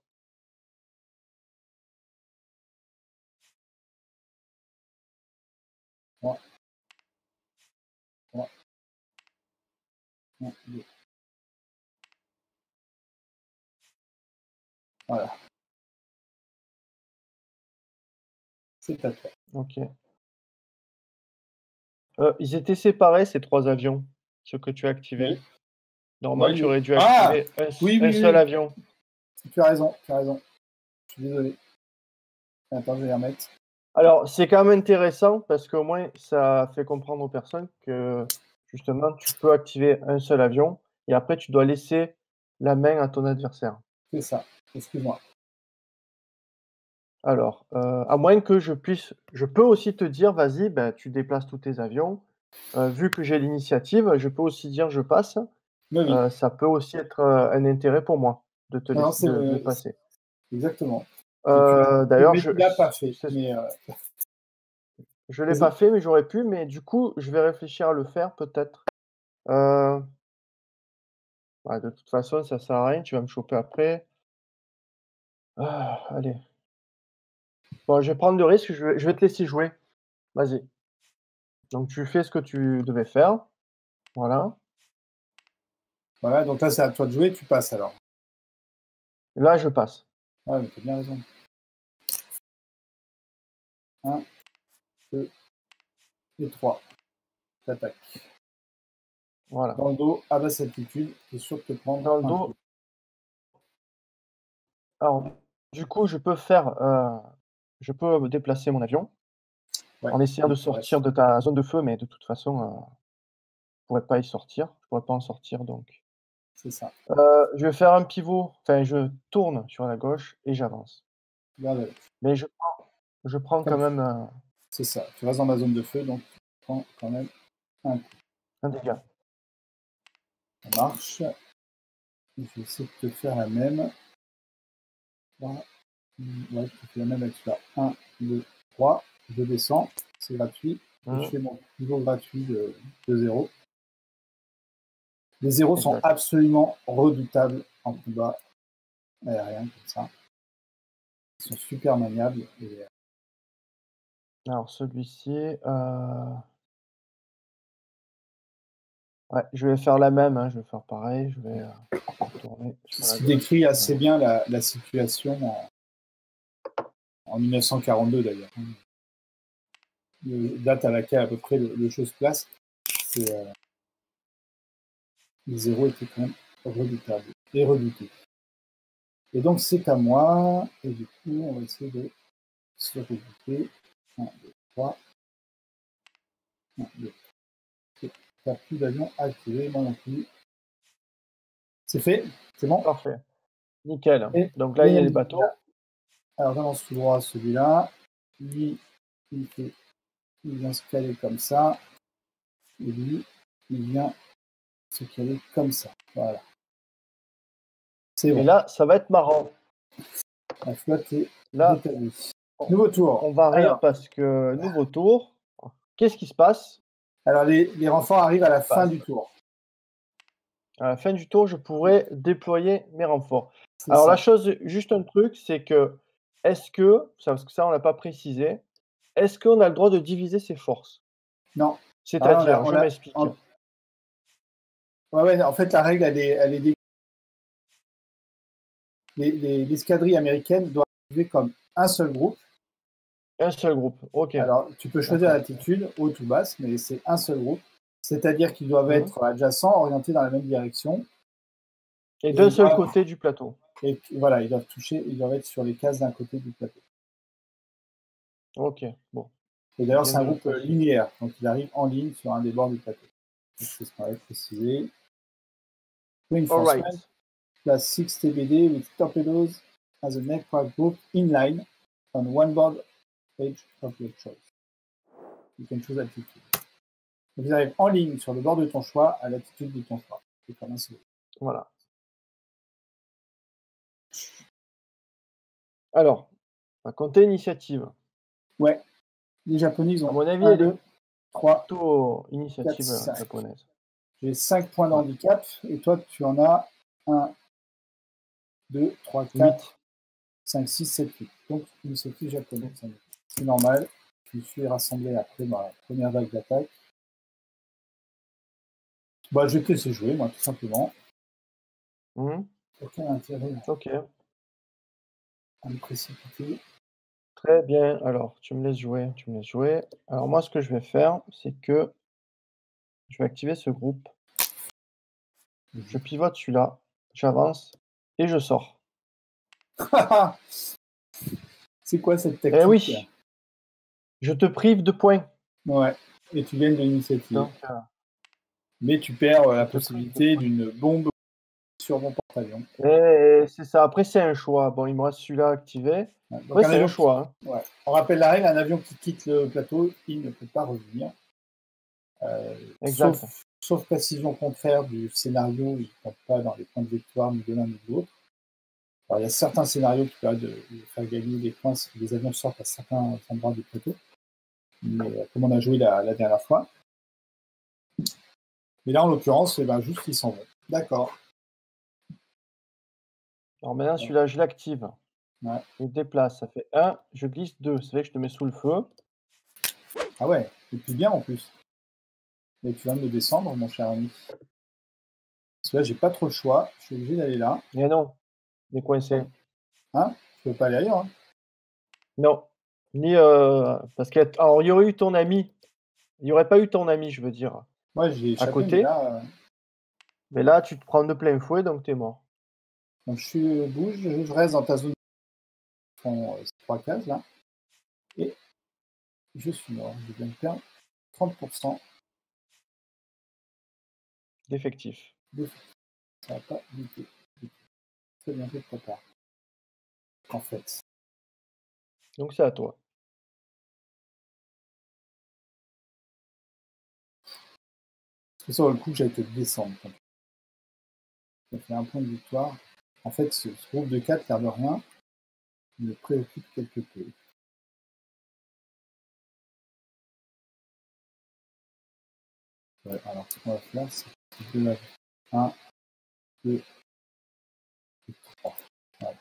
Ouais. Ouais. 1, 2. Voilà. C'est à toi. Ok. Ils étaient séparés, ces 3 avions, ceux que tu as activés. Oui. Normalement, Oui, tu aurais dû activer un seul avion. Tu as raison, tu as raison. Je suis désolé. Attends, je vais les remettre. Alors, c'est quand même intéressant parce qu'au moins, ça fait comprendre aux personnes que, justement, tu peux activer un seul avion et après, tu dois laisser la main à ton adversaire. C'est ça. Excuse-moi. Alors, à moins que je peux aussi te dire: «Vas-y, ben, tu déplaces tous tes avions». Vu que j'ai l'initiative, je peux aussi dire: «Je passe». Oui. Ça peut aussi être, un intérêt pour moi de te Non, laisser de passer. exactement. D'ailleurs, Tu l'as pas fait, mais je l'ai vas-y. pas fait, mais j'aurais pu, mais du coup, je vais réfléchir à le faire peut-être. Heu, ouais, de toute façon, ça sert à rien, tu vas me choper après. Allez. Bon, je vais prendre le risque, je vais te laisser jouer. Vas-y. Donc tu fais ce que tu devais faire. Voilà. Voilà, donc là, c'est à toi de jouer, tu passes alors. Là, je passe. Ouais, mais t'as bien raison. 1, 2 et 3. T'attaques. Voilà. Dans le dos, à basse altitude, t'es sûr de te prendre Dans le un dos. coup. Alors, du coup, je peux me déplacer mon avion Ouais, en essayant de sortir de ta zone de feu, mais de toute façon, je pourrais pas y sortir. Je pourrais pas en sortir donc. c'est ça. Je vais faire un pivot, enfin je tourne sur la gauche et j'avance. Regarde, Mais je prends quand même, c'est ça. Tu restes dans ma zone de feu, donc tu prends quand même un coup. un dégât. Ça marche. Je vais essayer de te faire la même. Voilà. Ouais, je te fais la même avec celui-là. 1, 2, 3. je descends, c'est gratuit. Mmh. Je fais mon niveau gratuit de 0. Les zéros sont Exact. absolument redoutables en combat aérien comme ça. Ils sont super maniables. Et, Alors celui-ci, ouais, je vais faire la même, hein, je vais faire pareil, je vais, retourner sur ce la qui gauche. décrit assez bien la situation en 1942 d'ailleurs. Date à laquelle à peu près le jeu se place. Les zéros étaient quand même redoutables et redoutés. Et donc c'est à moi, et du coup on va essayer de se redouter. 1, 2, 3. 1, 2, 3. T'as plus d'avion activé, moi non plus. C'est fait, c'est bon. Parfait, nickel. Et Donc là, il y a les il bateaux. alors j'avance tout droit celui-là. Lui, il vient se caler comme ça. Et lui, il vient se caler comme ça. Voilà. C'est Et bon. là, ça va être marrant. La flotte est Là, rétablie. on Nouveau tour. on va rire Alors, parce que nouveau tour. Qu'est-ce qui se passe? les renforts arrivent à la fin du Passe. tour. À la fin du tour, je pourrais déployer mes renforts. C'est Alors la ça. chose, juste un truc, c'est que, est-ce que, ça parce que ça on l'a pas précisé, est-ce qu'on a le droit de diviser ses forces? Non. Ah, C'est-à-dire, je m'explique. ouais, ouais, en fait, la règle, l'escadrille américaine doit arriver comme un seul groupe. Un seul groupe, OK, Alors, tu peux choisir d'accord. l'attitude, haute ou basse, mais c'est un seul groupe. C'est-à-dire qu'ils doivent Mmh. être adjacents, orientés dans la même direction. Et Et d'un seul côté du plateau. voilà, ils doivent être sur les cases d'un côté du plateau. OK, bon, Et c'est d'ailleurs, bien c'est un de le groupe préciser. linéaire, donc il arrive en ligne sur un des bords du plateau. C'est ce qu'on avait précisé. Reinforcement, Alright. plus 6 TBD with torpedoes as an aircraft group in line on one board edge of your choice. You can choose altitude. Donc, ils arrivent en ligne sur le bord de ton choix à l'altitude de ton choix. C'est comme un seul. Voilà. Alors, on va compter initiative. Ouais, les Japonais, ils À ont mon avis, 1, elle est 2, 3, plutôt 4, initiative, 5. japonaise. J'ai 5 points de Ouais, handicap et toi, tu en as 1, 2, 3, 4, 8. 5, 6, 7, 8. Donc, initiative japonaise. C'est normal. Je me suis rassemblé après ma première vague d'attaque. Bah, je vais te laisser jouer, moi, tout simplement. Mmh. Aucun intérêt OK, à me précipiter. très bien. Alors, tu me laisses jouer, tu me laisses jouer. Alors moi, ce que je vais faire, c'est que je vais activer ce groupe. Je pivote celui-là, j'avance et je sors. C'est quoi cette Eh tactique? oui, je te prive de points. Ouais, et tu gagnes de l'initiative. Donc, Mais tu perds je la te prive de possibilité points. d'une bombe sur mon porte-avions. Et c'est ça. Après, c'est un choix. Bon, il me reste celui-là activé. Ouais, donc Après, un c'est un avion choix, hein. ouais. On rappelle la règle, un avion qui quitte le plateau, il ne peut pas revenir. Exact. Sauf précision contraire du scénario, il ne compte pas dans les points de victoire ni de l'un ni de l'autre. Alors, il y a certains scénarios qui permettent de faire gagner des points si les avions sortent à certains endroits du plateau. Mais comme on a joué la dernière fois. Mais là, en l'occurrence, eh ben, juste ils s'en vont. D'accord. Alors maintenant, Ouais. celui-là, je l'active. Ouais. Je déplace, ça fait 1, je glisse 2. C'est vrai que je te mets sous le feu. Ah ouais, et puis bien en plus. Mais tu vas me descendre, mon cher ami. Parce que là, j'ai pas trop le choix. Je suis obligé d'aller là. Mais non, il est coincé. Hein? Je peux pas aller ailleurs. Hein. Non, ni, parce que alors il y aurait eu ton ami, il y aurait pas eu ton ami, je veux dire, Moi, j'ai à échappé, mais côté, là, mais là, tu te prends de plein fouet, donc tu es mort. donc bouge, je reste dans ta zone de fond, 3 cases là. Et je suis mort. Je viens de perdre 30% D'effectifs. de ça n'a pas du tout. Très bien fait de ta part, en fait. Donc c'est à toi. Parce que sur le coup, j'allais te descendre. Ça fait un point de victoire. En fait, ce groupe de 4, l'air de rien, me préoccupe quelque peu. Ouais, alors, ce qu'on va faire, c'est 2 avions. 1, 2, 3. Voilà.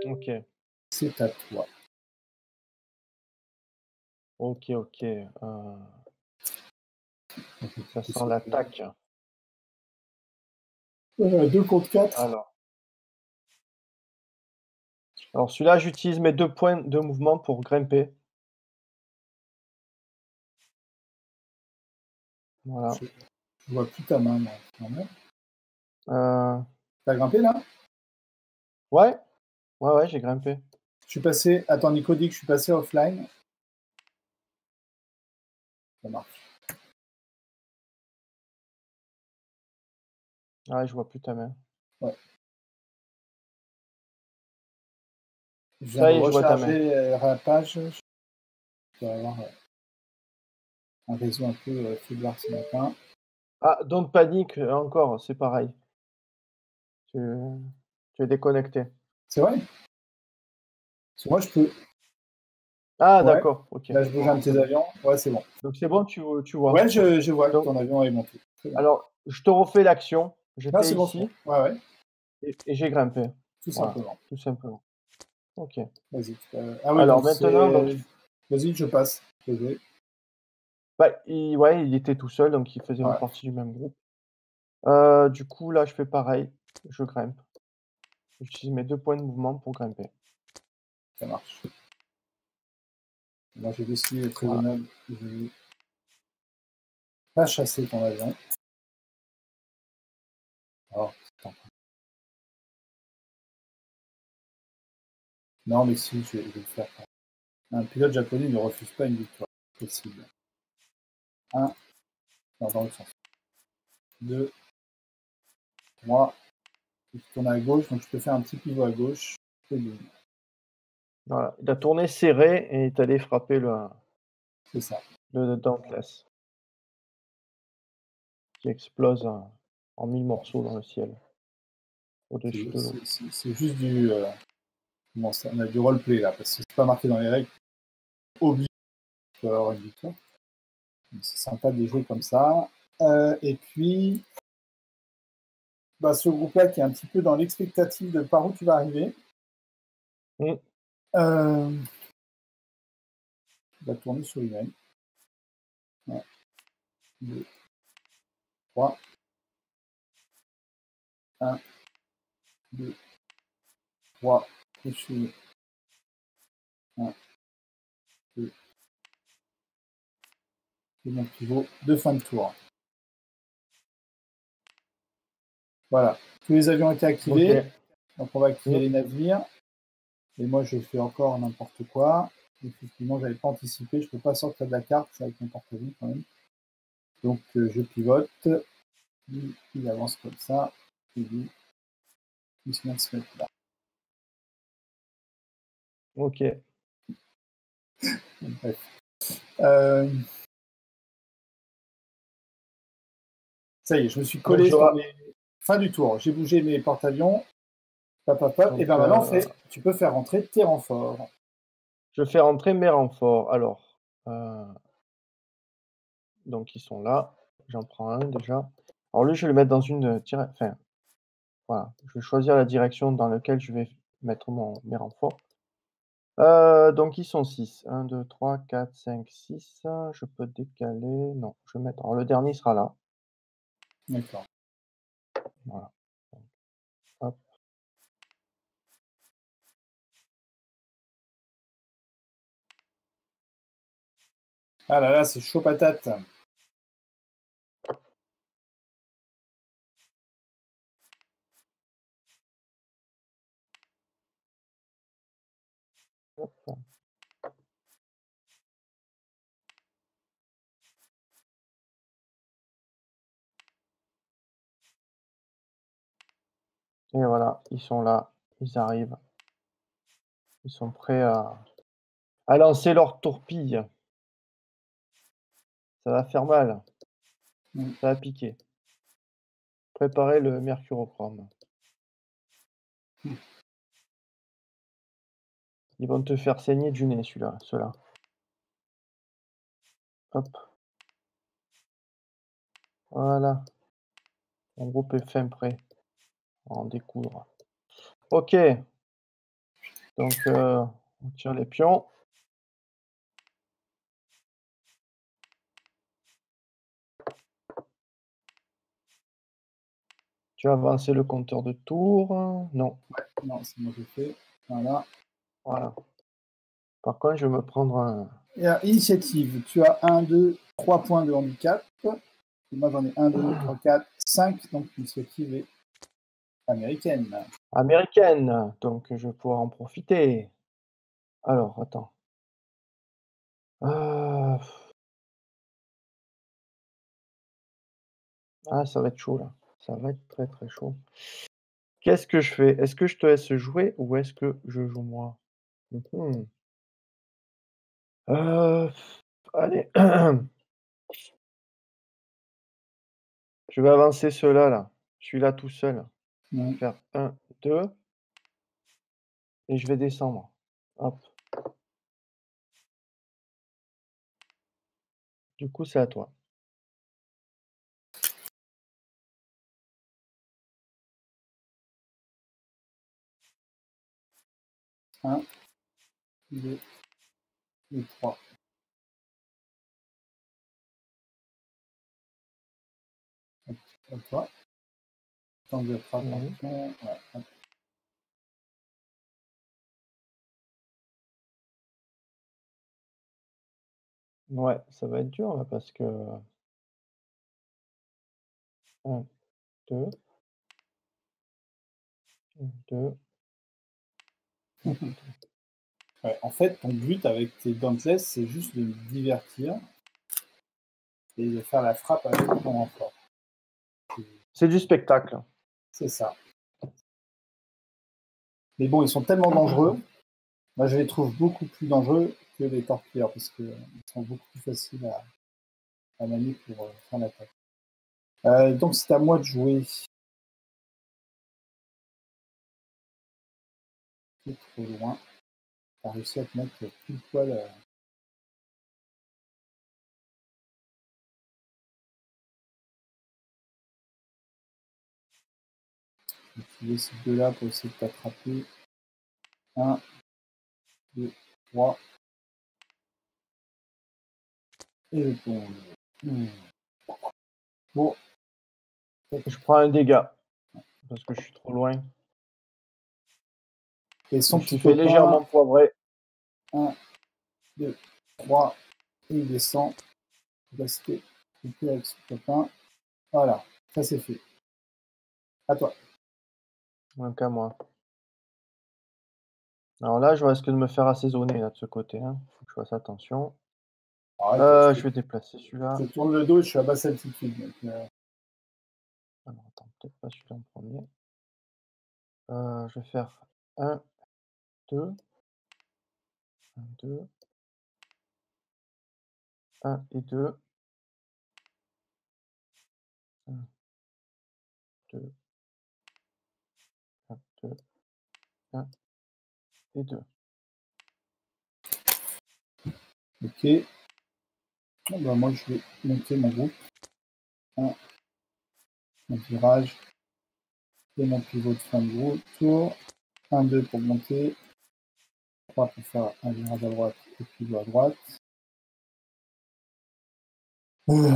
Ok, C'est à toi. ok, ok. Ça sent C'est- l'attaque. 2 contre 4. Alors celui-là, j'utilise mes 2 points de mouvement pour grimper. Voilà. Je vois plus ta main, moi. Non. Euh, T'as grimpé là? ouais, ouais, j'ai grimpé. Je suis passé. Attends, Nico dit que je suis passé offline. Ça marche. Ouais, je vois plus ta main. Ouais. Je viens Ça de y est, je vois ta main. recharger la page. Je dois avoir un réseau un peu faiblard ce matin. Ah, don't panique, encore, c'est pareil. Tu tu es déconnecté. C'est vrai? Parce que moi, je peux. Ah Ouais. d'accord, OK. Là, je bouge un Bon, de c'est tes bon. avions. Ouais, c'est bon. Donc c'est bon, tu vois? Ouais, je vois que Donc ton avion est monté. Très bien. alors, je te refais l'action. Non, J'étais c'est bon, c'est bon. ici Ouais, ouais, et j'ai grimpé. tout Voilà, simplement. tout simplement. OK. Vas-y. Ah oui, Alors donc maintenant, donc c'est. Vas-y, je passe. Désolé. bah, il était tout seul, donc il faisait Ouais, partie du même groupe. Du coup, là, je fais pareil, je grimpe. J'utilise mes 2 points de mouvement pour grimper. ça marche. Moi, j'ai décidé d'être Voilà. raisonnable. Je vais pas chasser ton avion. Alors, attends. Non, mais si, je vais le faire. Un pilote japonais ne refuse pas une victoire. Possible. 1, dans le sens. 2, 3. Je tourne à gauche, donc je peux faire un petit pivot à gauche. Et boum. Voilà. Il a tourné serré et est allé frapper C'est ça. le Dauntless qui explose en 1000 morceaux dans le ciel, au-dessus de l'eau. C'est juste du. Comment ça, on a du roleplay là, parce que c'est pas marqué dans les règles. Obligé de avoir une victoire. C'est sympa de jouer comme ça. Et puis, bah, ce groupe-là qui est un petit peu dans l'expectative de par où tu vas arriver, Mmh. euh, va tourner sur lui-même. 1, 2, 3. 1, 2, 3. Et je suis 1, 2. Et mon pivot de fin de tour. Voilà. Tous les avions ont été activés. OK. Donc on va activer Mmh. les navires. Et moi, je fais encore n'importe quoi. Effectivement, j'avais pas anticipé. Je peux pas sortir de la carte. C'est avec mon porte-avions quand même. Donc, je pivote. Il avance comme ça. Et lui, il se met là. OK. Bref. Euh, ça y est, je me suis Donc collé je sur ra les. Fin du tour. J'ai bougé mes porte-avions. Pop, pop, pop. Et donc bien maintenant, tu peux faire rentrer tes renforts. je fais rentrer mes renforts. Alors, donc ils sont là. J'en prends un déjà. Alors lui, je vais le mettre dans une, enfin, voilà, je vais choisir la direction dans laquelle je vais mettre mes renforts. Donc ils sont 6. 1, 2, 3, 4, 5, 6. Je peux décaler, non, je vais mettre, alors le dernier sera là. D'accord. Voilà, hop. Ah là là, c'est chaud patate. Hop. Et voilà, ils sont là, ils arrivent. Ils sont prêts à lancer leur tourpille. Ça va faire mal, Mm. ça va piquer. Préparez le mercurochrome. Ils vont te faire saigner du nez, ceux-là. Hop. Voilà. Mon groupe est fin prêt à en découdre. OK. Donc, on tire les pions. Tu as avancé le compteur de tours? Non. Non, c'est moi qui ai fait. Voilà. Voilà. Par contre, je vais me prendre un... Et à initiative, tu as 1, 2, 3 points de handicap. Et moi, j'en ai 1, 2, 3, 4, 5. Donc, l'initiative est américaine. américaine, donc je vais pouvoir en profiter. Alors, attends. Ah, ça va être chaud là. Ça va être très, très chaud. Qu'est-ce que je fais? Est-ce que je te laisse jouer ou est-ce que je joue moi? Mmh. Heu, allez, je vais avancer ceux-là là. Celui-là tout seul. Je vais Mm. faire 1, 2 et je vais descendre. Hop. Du coup, c'est à toi. 1, 2 et 3. À toi. Tant que attrape un Mmh. pion. Ouais, hop. Ouais, ça va être dur là parce que 1, 2, 1, 2, 1 et 2. Ouais, en fait, ton but avec tes Dauntless, c'est juste de me divertir et de faire la frappe avec ton renfort. C'est du spectacle. C'est ça. Mais bon, ils sont tellement dangereux. Moi, je les trouve beaucoup plus dangereux que les torpilleurs parce qu'ils sont beaucoup plus faciles à manier pour faire l'attaque. Donc, c'est à moi de jouer. C'est trop loin. Tu as réussi à te mettre pile poil. Utiliser ces deux-là pour essayer de t'attraper. 1, 2, 3. Et je tombe. Bon, Je prends un dégât parce que je suis trop loin. et Je son me petit suis fait copain. légèrement poivrer. 1, 2, 3. Et il descend. Il va se couper avec son copain. Voilà, ça c'est fait. À toi. Donc à moi. Alors là, je risque de me faire assaisonner là de ce côté, hein. Faut que je fasse attention. Arrête, Je vais déplacer celui-là. je tourne le dos et je suis à basse altitude. Donc, Alors attends, peut-être pas celui-là en premier. Je vais faire 1, 2, 1, 2, 1 et 2, 1, 2, 1, 2, 1 et 2. ok. Bon, bah, moi, je vais monter mon groupe. Un virage et mon pivot de fin de groupe. Tour. 1, 2 pour monter. 3 pour faire un virage à droite et pivot à droite.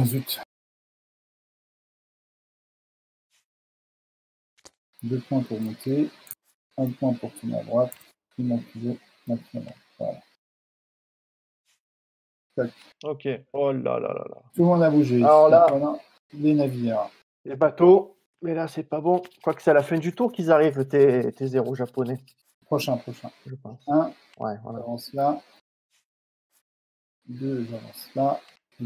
Zut. 2 points pour monter. 1 point pour tourner à droite. Et mon pivot maintenant. Voilà. Tac. OK. Oh là là là là. Tout le monde a bougé. Alors Donc là, voilà, les navires. les bateaux, mais là, c'est pas bon. Quoique c'est à la fin du tour qu'ils arrivent, tes zéros japonais, Prochain. je pense. 1, Ouais, voilà. j'avance là. 2, j'avance là. Et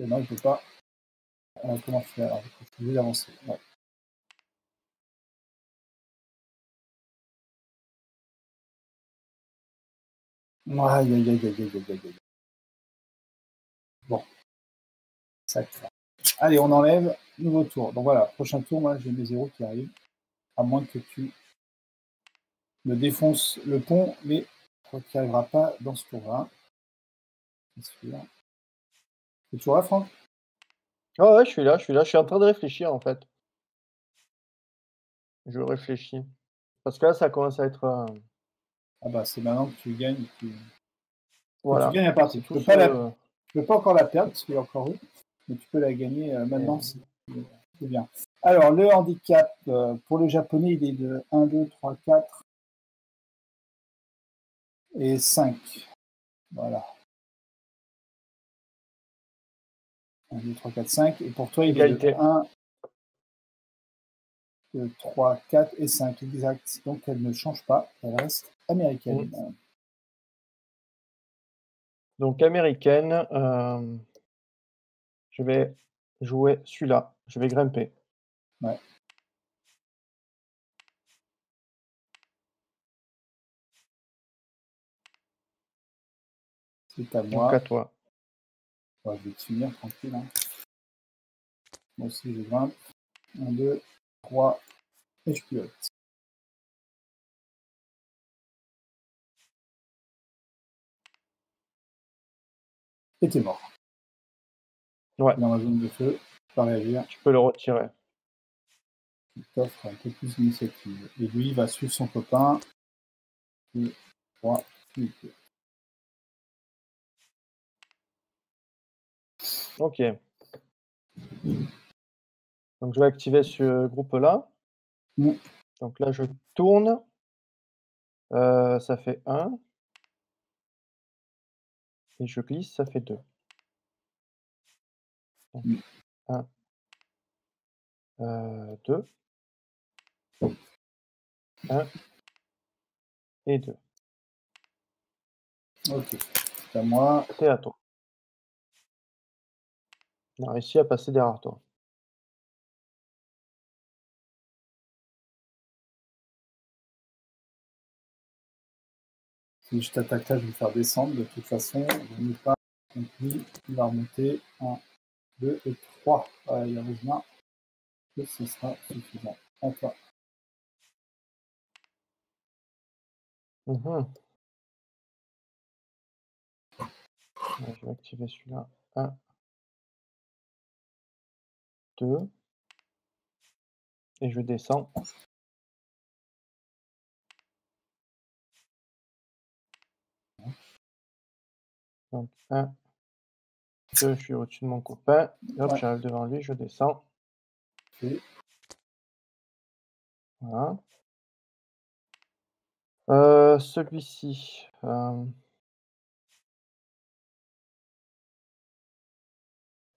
non, je ne peux pas. Comment faire? Alors, je vais avancer. Ouais. Aïe, aïe, aïe, aïe, aïe, aïe, aïe. Bon, ça craint. Allez, on enlève. Nouveau tour. Donc voilà, prochain tour, moi, j'ai mes zéros qui arrivent. À moins que tu me défonces le pont, mais je crois qu'il n'y arrivera pas dans ce tour-là. Celui-là. C'est toujours là, Franck? Ah ouais, je suis là, je suis en train de réfléchir, en fait. Je réfléchis. Parce que là, ça commence à être, Ah bah, c'est maintenant que tu gagnes que tu voilà, gagnes la partie. c'est Tu tout peux ce pas tu peux pas encore la perdre parce qu'il y a encore eu, mais tu peux la gagner maintenant. C'est bien. Alors, le handicap, pour le japonais, il est de 1, 2, 3, 4 et 5. Voilà. 1, 2, 3, 4, 5. Et pour toi, il est de égalité. 1, 2, 3, 4 et 5. Exact. Donc, elle ne change pas. Elle reste américaine. Donc américaine, je vais jouer celui-là, je vais grimper. Ouais. C'est à Donc moi. à toi. Ouais, je vais te finir tranquille. Hein. Moi aussi, je grimpe. 1, 2, 3 et je pilote. Et t'es mort. Ouais, Dans la zone de feu, tu vas réagir. tu peux le retirer. Il t'offre un peu plus d'initiative. Et lui, il va suivre son copain. 2, 3, 8. OK. Donc je vais activer ce groupe-là. Mm. Donc là, je tourne, ça fait 1 et je glisse, ça fait 2. Donc Mm. 1, 2, 1 et 2. Ok. C'est à moi. C'est à toi. On a réussi à passer derrière toi. Si je t'attaque là, je vais me faire descendre. De toute façon, je n'ai pas. Donc lui, il va remonter. 1, 2 et 3. Voilà, il arrive là. Et ce sera suffisant. À toi. Mmh. Ouais, je vais activer celui-là. 1, 2 et je descends. Donc 1, 2, je suis au-dessus de mon copain. Et hop, Ouais. j'arrive devant lui, je descends. Et Voilà. Celui-ci,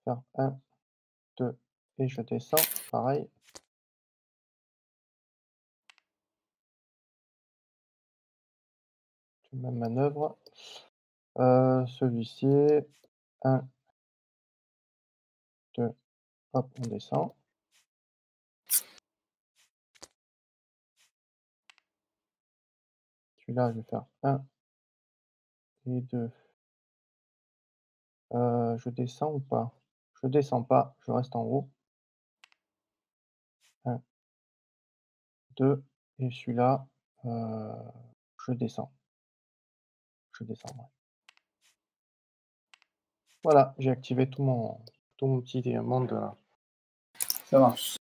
faire 1, 2 et je descends, pareil. Même manœuvre. Celui-ci, 1, 2, hop, on descend. Celui-là, je vais faire 1 et 2. Je descends ou pas? Je descends pas, je reste en haut. 1, 2 et celui-là, je descends. Je descends, ouais. Voilà, j'ai activé tout mon petit monde, ça marche.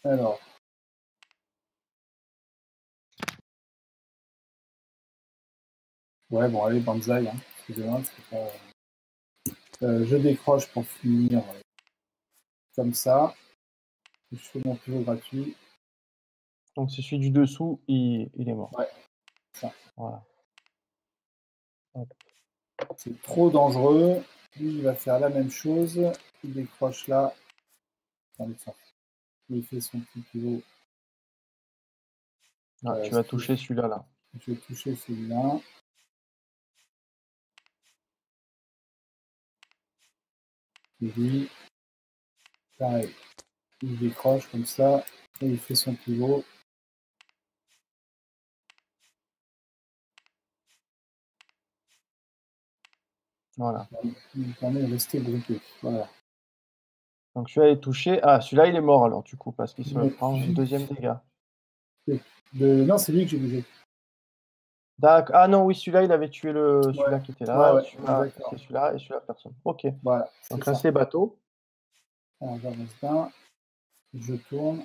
Alors. Ouais, bon, allez, Banzai. Hein. Excusez-moi, c'est pas. Je décroche pour finir comme ça. Je fais mon pivot gratuit. donc c'est celui du dessous, il est mort. Ouais, ça. Voilà. Hop. C'est trop dangereux. Lui, il va faire la même chose. Il décroche là. Il fait son petit pivot. Ah, tu vas toucher celui-là, là. Je vais toucher celui-là. Et lui, pareil. Il décroche comme ça. Et il fait son pivot. Voilà. Il permet de rester groupé. Voilà. Donc celui-là est touché. Ah, celui-là, il est mort alors, du coup, parce qu'il se Mais prend un deuxième dégât. non, c'est lui que j'ai bougé. D'accord. Ah non, oui, celui-là, il avait tué celui-là qui était Ouais, là. ouais, Celui-là, d'accord. c'est celui-là et celui-là, personne. Ok. Voilà, c'est Donc là, ça. c'est bateau. Alors, j'avance bien, je tourne.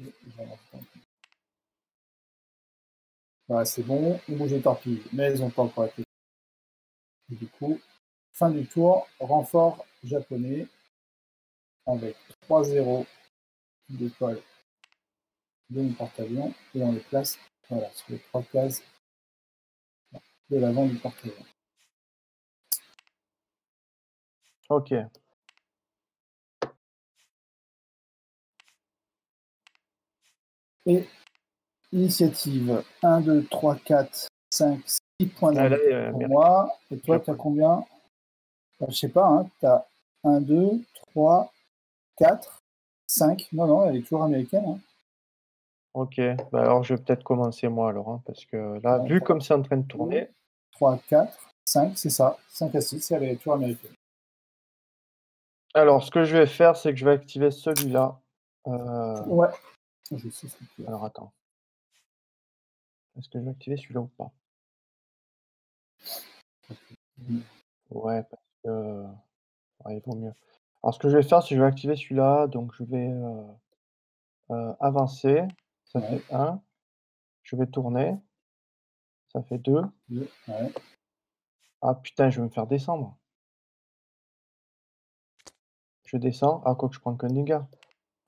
Et j'avance bien. Voilà, c'est bon, on bouge les torpilles, mais elles n'ont pas encore été. Et du coup, fin du tour, renfort japonais avec 3-0 qui décolle de mon porte-avions et on les place voilà, sur les 3 cases de l'avant du porte-avions. Ok. Et initiative 1, 2, 3, 4, 5, 6 points Ah, là, d'invité pour moi. Et toi, tu as combien? Je sais pas, hein, tu as 1, 2, 3, 4, 5. Non, non, elle est toujours américaine. Hein. Ok. Bah, alors, je vais peut-être commencer moi alors, hein, parce que là, Ouais, vu comme c'est en train de tourner. 3, 4, 5, c'est ça. 5 à 6, elle est toujours américaine. Alors, ce que je vais faire, c'est que je vais activer celui-là. Ouais, je sais ce que tu as. Alors, attends. Est-ce que je vais activer celui-là ou pas? Ouais, parce que ouais, il vaut mieux. Alors, ce que je vais faire, c'est que je vais activer celui-là. Donc, je vais avancer. Ça Ouais, fait 1. Je vais tourner. Ça fait 2. 2, ouais. Ah putain, je vais me faire descendre. Je descends. Ah, quoi que je prends qu'un dégât.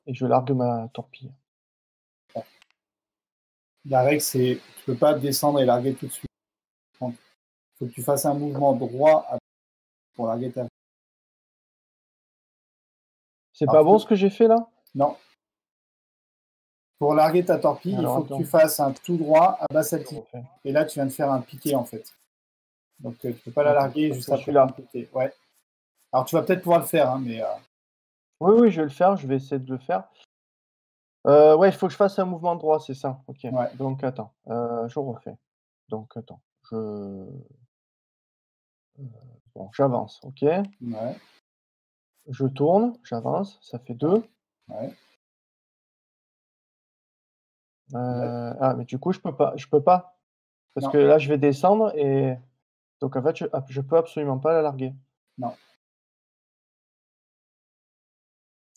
Et je largue ma torpille. La règle, c'est tu peux pas descendre et larguer tout de suite. Il faut que tu fasses un mouvement droit pour larguer ta. C'est Alors, pas bon ce que j'ai fait là? non. Pour larguer ta torpille, il Alors, faut que tu attends. fasses un tout droit à basse Je altitude. refais. Et là, tu viens de faire un piqué en fait. Donc, tu peux pas la Attends. larguer Ça, juste c'est après ton celui-là. piqué. Ouais. Alors, tu vas peut-être pouvoir le faire, hein, mais Oui, oui, je vais le faire. Je vais essayer de le faire. Ouais, il faut que je fasse un mouvement droit, c'est ça. OK. ouais. Donc attends, je refais. Donc attends, bon, j'avance, OK. Ouais. Je tourne, j'avance, ça fait 2. Ouais. Ouais. Ah, mais du coup, je peux pas. Parce Non. que là, je vais descendre et donc en fait, je peux absolument pas la larguer. Non.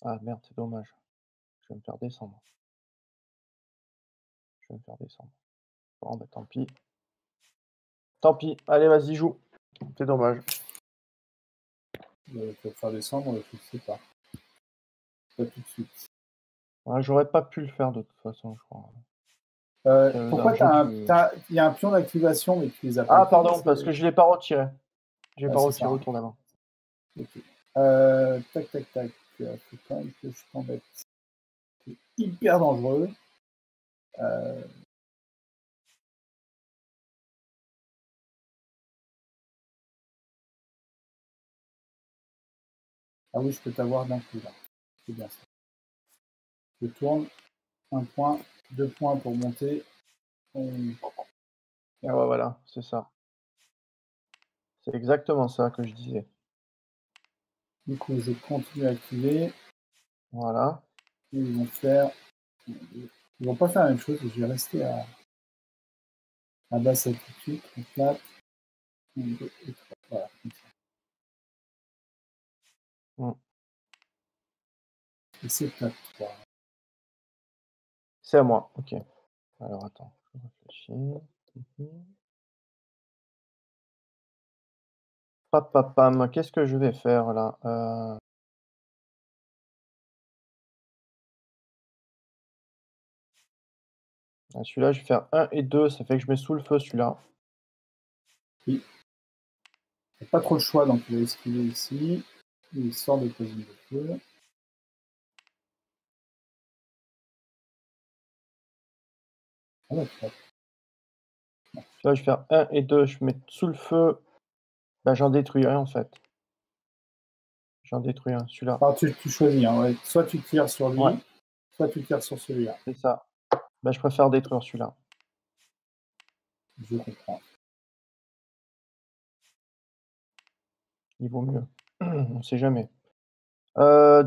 Ah merde, c'est dommage. Je vais me faire descendre. Je vais me faire descendre. Bon, bah, tant pis. Tant pis. Allez, vas-y, joue. C'est dommage. Pour faire descendre, je ne sais pas. Pas tout de suite. Ouais, j'aurais pas pu le faire de toute façon, je crois. C'est le Pourquoi danger du il y a un pion d'activation, mais tu les as pas Ah activés, pardon, parce que je l'ai pas retiré. Je l'ai ouais, pas c'est ça. retiré au Hein. tour d'avant. Ok. Tac, tac, tac. Il faut quand même que je t'embête. C'est hyper dangereux. Euh, Ah oui, je peux t'avoir d'un coup là. C'est bien ça. Je tourne. 1 point, 2 points pour monter. On- Ah ouais, voilà, c'est ça. C'est exactement ça que je disais. Du coup, je continue à activer. Voilà. Et ils vont faire. Ils vont pas faire la même chose. Je vais rester à basse altitude. Donc là, 1, 2 et 3. Voilà. Comme ça. Mmh. Et c'est plat 3. C'est à moi. OK. Alors attends, je réfléchis. Mmh. Papapam, qu'est-ce que je vais faire là? Celui-là, je vais faire 1 et 2, ça fait que je mets sous le feu celui-là. Oui. Il n'y a pas trop le choix, donc il va esquiver ici. Il sort de position de feu. Ah ouais, Celui-là, je vais faire 1 et 2, je mets sous le feu. Bah, j'en détruis un en fait. J'en détruis un, celui-là. alors, tu choisis. Hein, ouais. Soit tu tires sur Ouais, lui, soit tu tires sur celui-là. c'est ça. Bah, je préfère détruire celui-là. Je comprends. Il vaut mieux. On sait jamais.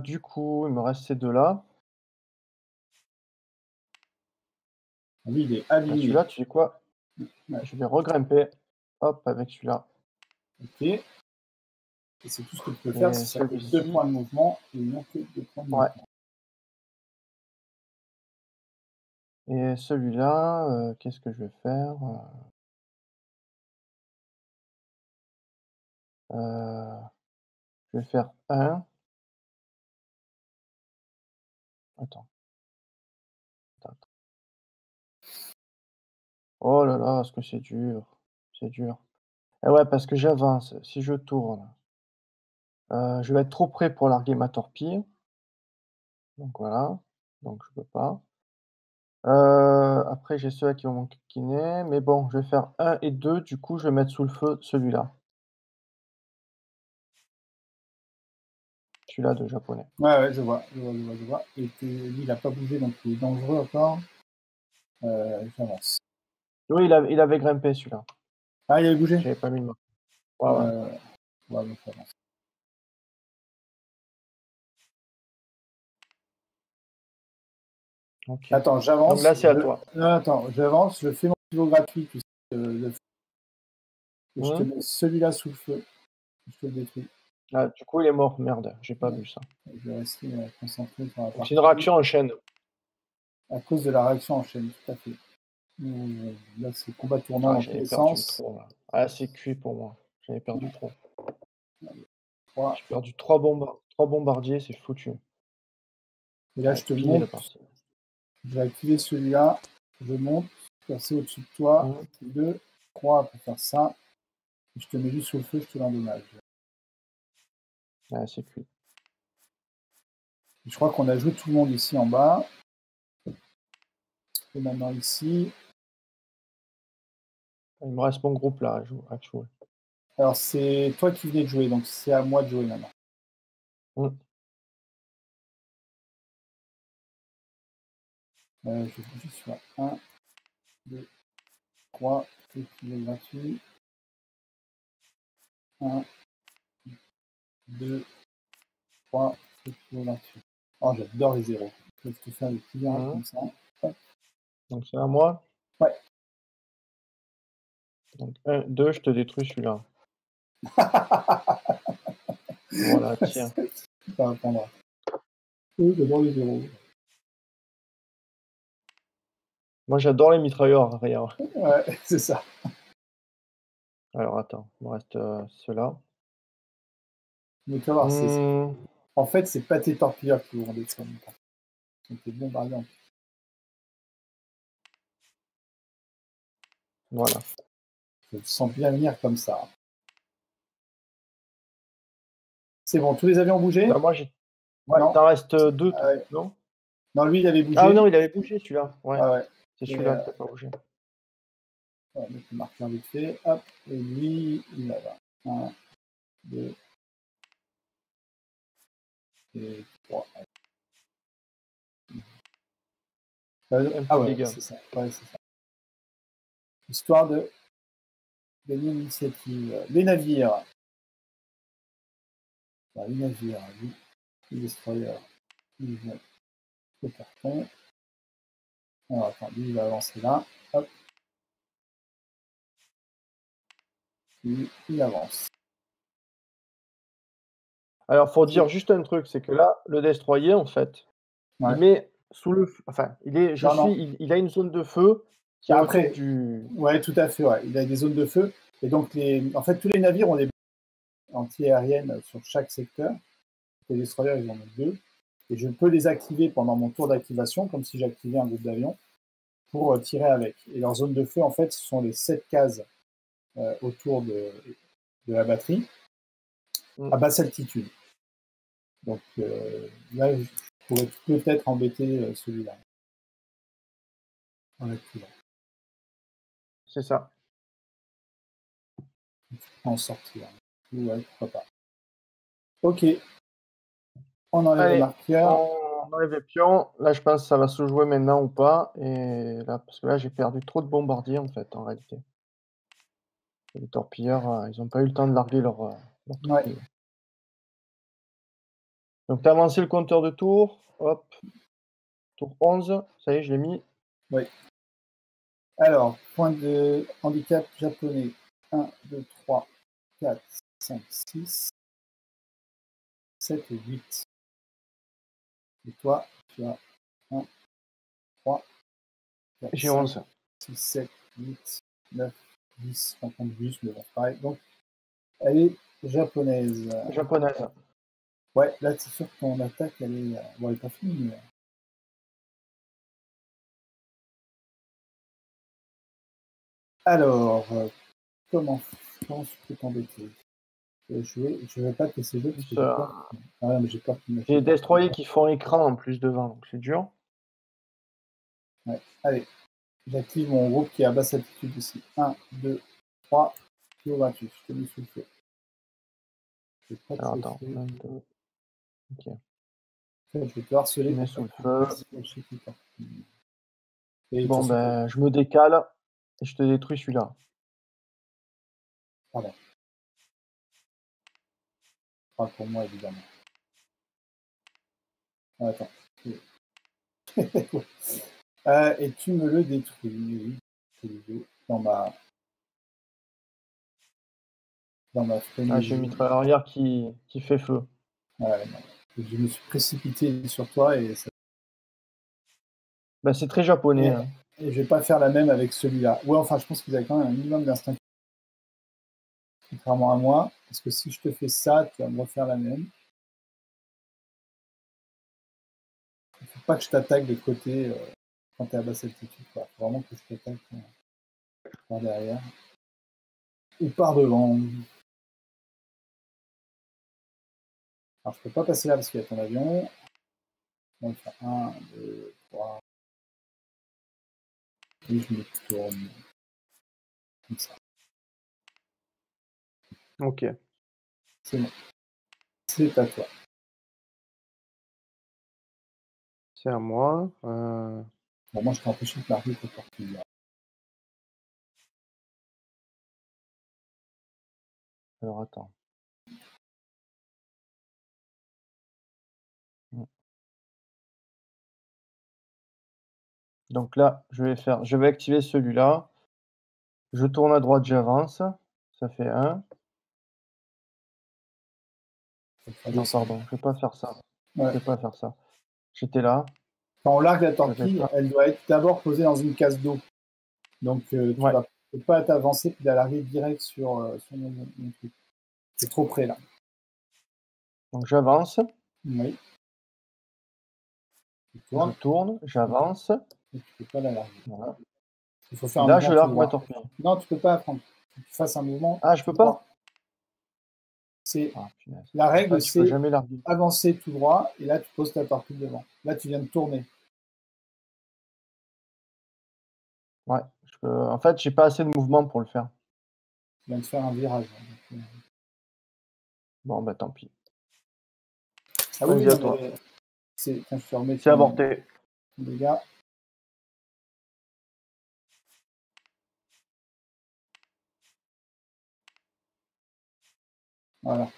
Du coup, il me reste ces 2 là. Lui, il est Bah, aligné. celui-là, tu sais quoi? Ouais. Je vais regrimper. Hop, avec celui-là. Ok. Et c'est tout ce que tu peux faire, Et c'est ça fait 2 celui-ci. points de mouvement et non que 2 points de Ouais. mouvement. Et celui-là, qu'est-ce que je vais faire? Je vais faire 1. Attends, attends. Oh là là, est-ce que c'est dur. C'est dur. Et ouais, parce que j'avance. Si je tourne, je vais être trop près pour larguer ma torpille. Donc voilà, donc je peux pas. Après j'ai ceux-là qui vont m'enquiquiner, mais bon, je vais faire 1 et 2. Du coup, je vais mettre sous le feu celui-là. Celui-là de japonais. Ouais, ouais, je vois, je vois, je vois, je vois. Et lui, il n'a pas bougé, donc il est dangereux encore. J'avance. Oui, il avait grimpé celui-là. Ah, il avait bougé? J'avais pas mis le marque. Ouais, ouais. Ouais, donc j'avance. OK. Attends, Donc j'avance. là, c'est à toi. Non, attends, j'avance, je fais mon pivot gratuit, tu sais, et je te Mmh. mets celui-là sous le feu. Je te le détruis. Ah, du coup, il est mort. Merde, j'ai pas Ouais. vu ça. Je vais rester concentré sur la Donc c'est une partie réaction en chaîne. à cause de la réaction en chaîne, tout à fait. Là, c'est combat tournant Ah, dans j'en tous ai les perdu sens. trop là. Ah, c'est cuit pour moi. J'en ai perdu trop. 3. J'ai perdu 3 bombardiers, c'est foutu. Et là, Ah, je te plié la monte. partie. Je vais activer celui-là. Je monte, passer au-dessus de toi. Mmh. 2, 3 pour faire ça. Je te mets lui sous le feu, je te l'endommage. Ah, c'est cuit. Je crois qu'on a joué tout le monde ici en bas. Et maintenant ici. Il me reste mon groupe là à jouer. Alors, c'est toi qui venais de jouer, donc c'est à moi de jouer maintenant. Mmh. Je vais juste sur 1, 2, 3. C'est qui est gratuit. 1, 2, 3. C'est qui est gratuit. Oh, j'adore les zéros. Je vais te faire des petits virades Mmh. comme ça. Hop. Donc c'est à moi. Ouais. Donc 1, 2, je te détruis celui-là. Voilà, tiens. Ça va prendre. Oui, j'adore les zéros. Moi, j'adore les mitrailleurs arrière. Ouais, c'est ça. Alors attends, il me reste, ceux-là. Mais tu vas voir, Mmh, en fait, c'est pas tes torpilleurs qui vont descendre. C'est tes bombardiers. voilà. Je le sens bien venir comme ça. C'est bon, tous les avions ont bougé? Bah, moi, j'ai ouais, Non? t'en restes, 2 Ah toi, ouais. non? Non, lui, il avait Ah bougé. non, il avait bougé celui-là. Ouais, Ah ouais. c'est Et, celui-là qui a pas bougé. on va mettre le marqueur vite fait. Hop. Et lui, il là va. 1, 2, et 3. Un Ah petit ouais, dégât. c'est ça. Ouais, c'est ça. Histoire de gagner l'initiative. Les navires. Bah, les navires, lui, les destroyers, ils vont au carton. Alors, attends, lui, il va avancer là. Hop. Lui, il avance. Alors, faut dire Ok. juste un truc, c'est que là, le destroyer, en fait, il Ouais. met sous le f enfin, Non, non. il a une zone de feu qui est autour Après, du ouais, tout à fait. Ouais. Il a des zones de feu. Et donc, en fait, tous les navires ont des anti-aériennes sur chaque secteur. Les destroyers, ils en ont 2. Et je peux les activer pendant mon tour d'activation, comme si j'activais un groupe d'avions, pour tirer avec. Et leurs zones de feu, en fait, ce sont les 7 cases autour de la batterie, mmh, à basse altitude. Donc là, je pourrais peut-être embêter celui-là en l'activant. c'est ça. En sortir. Ouais, pourquoi pas. Ok, on enlève les Allez, marqueurs. on enlève les pions. Là, je pense que ça va se jouer maintenant ou pas et là parce que là, j'ai perdu trop de bombardiers, en fait, en réalité. Les torpilleurs, ils ont pas eu le temps de larguer leur Ouais, torpille. Donc tu as avancé le compteur de tours, hop, tour 11, ça y est, je l'ai mis. ouais. Alors, point de handicap japonais. 1, 2, 3, 4, 5, 6, 7 et 8. Et toi, tu as 1, 3, 4, J'ai 5, 11. 6, 7, 8, 9, 10. On compte juste, mais bon, pareil. Donc, elle est japonaise. Japonaise. Ouais, là, c'est sûr que ton attaque, bon, elle est pas finie. Mais... Alors, comment je peux t'embêter? Je vais pas te laisser jouer parce que Plus, j'ai peur. Ah, non, mais j'ai peur qu'il me j'ai des mette. destroyers qui font écran en plus devant, donc c'est dur. Ouais. Allez, j'active mon groupe qui est à basse altitude ici. 1, 2, 3, kilo 28. Je te mets sous le feu. Je vais pas te Alors attends, laisser. 1, 2, ok. Je vais te harceler Mets pour pas sous que le tu feu. puisses lâcher tout le temps. Et de toute Bon façon, ben, je me décale et je te détruis celui-là. pardon, pas pour moi évidemment. Ah, attends. Et tu me le détruis, oui, dans ma Ah, j'ai une frénésie. mitrailleur arrière qui fait feu. Ouais, non. Je me suis précipité sur toi Ben, c'est très japonais, et, hein. et je vais pas faire la même avec celui-là. Ouais, enfin, je pense qu'ils avaient quand même un minimum d'instinct, contrairement à moi, parce que si je te fais ça, tu vas me refaire la même. Il faut pas que je t'attaque de côté quand tu es à basse altitude, quoi. Faut vraiment que je t'attaque par derrière ou par devant. Alors, je peux pas passer là parce qu'il y a ton avion. Donc, 1, 2, 3. Et je me tourne comme ça. Ok, C'est bon. C'est à toi. c'est à moi. Bon, moi, je t'ai empêché de marquer ta partie. Alors attends. Mm. Donc là, je vais activer celui-là. Je tourne à droite, j'avance. Ça fait 1. Non, pardon, je vais pas faire ça. Ouais. Je vais pas faire ça. J'étais là. Quand on largue la Je vais torpille, pas. elle doit être d'abord posée dans une case d'eau. Donc, tu Ouais. vas pas t'avancer puis la larguer direct sur mon truc. C'est trop près, là. Donc j'avance, Oui. Tu je tournes tourne, j'avance. et tu peux pas la larguer. Voilà. Il faut faire Et un là, je mouvement tout largue ma droit. torpille. Non, tu peux pas apprendre. Il faut que tu fasses un mouvement Ah, je tout peux pas? droit. C'est Ah, punaise. la En règle, fait, tu peux c'est jamais larguer. avancer tout droit et là, tu poses ta torpille devant. Là, tu viens de tourner. Ouais, en fait, j'ai pas assez de mouvement pour le faire. Tu viens de faire un virage. Bon, bah tant pis. Ah oui, oui, Vas-y, à non, toi. mais quand je te remets C'est ton avorté. dégât. Voilà.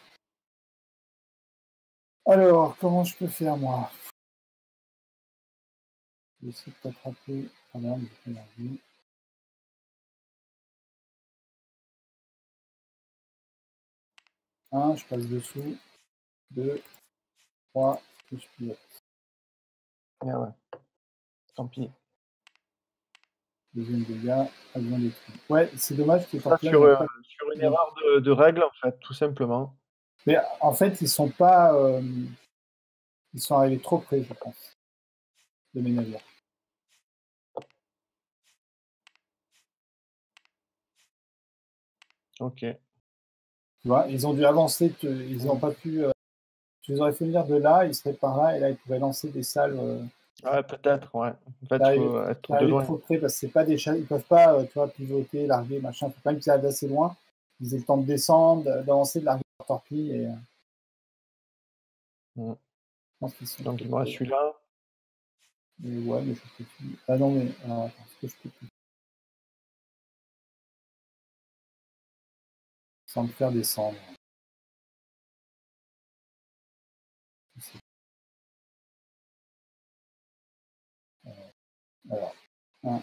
Alors, comment je peux faire, moi? Je vais essayer de t'attraper. Ah non, mais j'ai pas énergie. Un, je passe dessous. 2, 3, et je pilote. Ah ouais, tant pis. Deuxième dégât, avion détruit. Ouais, c'est dommage que les Tout ça torpilles n'ont pas. sur une erreur de règle, en fait, tout simplement. Mais en fait, ils sont pas. Ils sont arrivés trop près, je pense, de mes navires. Ok. Tu vois, ils ont dû avancer, ils n'ont Mm. pas pu. Tu les aurais fait venir de là, ils seraient par là, et là, ils pourraient lancer des salles. Ouais, peut-être, ouais. En fait, il T'es faut être de arrivé loin. trop près parce que c'est pas des chats, ils peuvent pas, tu vois, pivoter, larguer, machin. Faut quand même qu'ils arrivent assez loin. Ils aient le temps de descendre, d'avancer, de larguer leur torpille, et je Mm. pense qu'ils sont Donc, trop il me reste près. celui-là. Mais ouais, mais je peux plus. Ah non, mais alors, attends, est-ce que je peux plus sans me faire descendre? Alors, 1,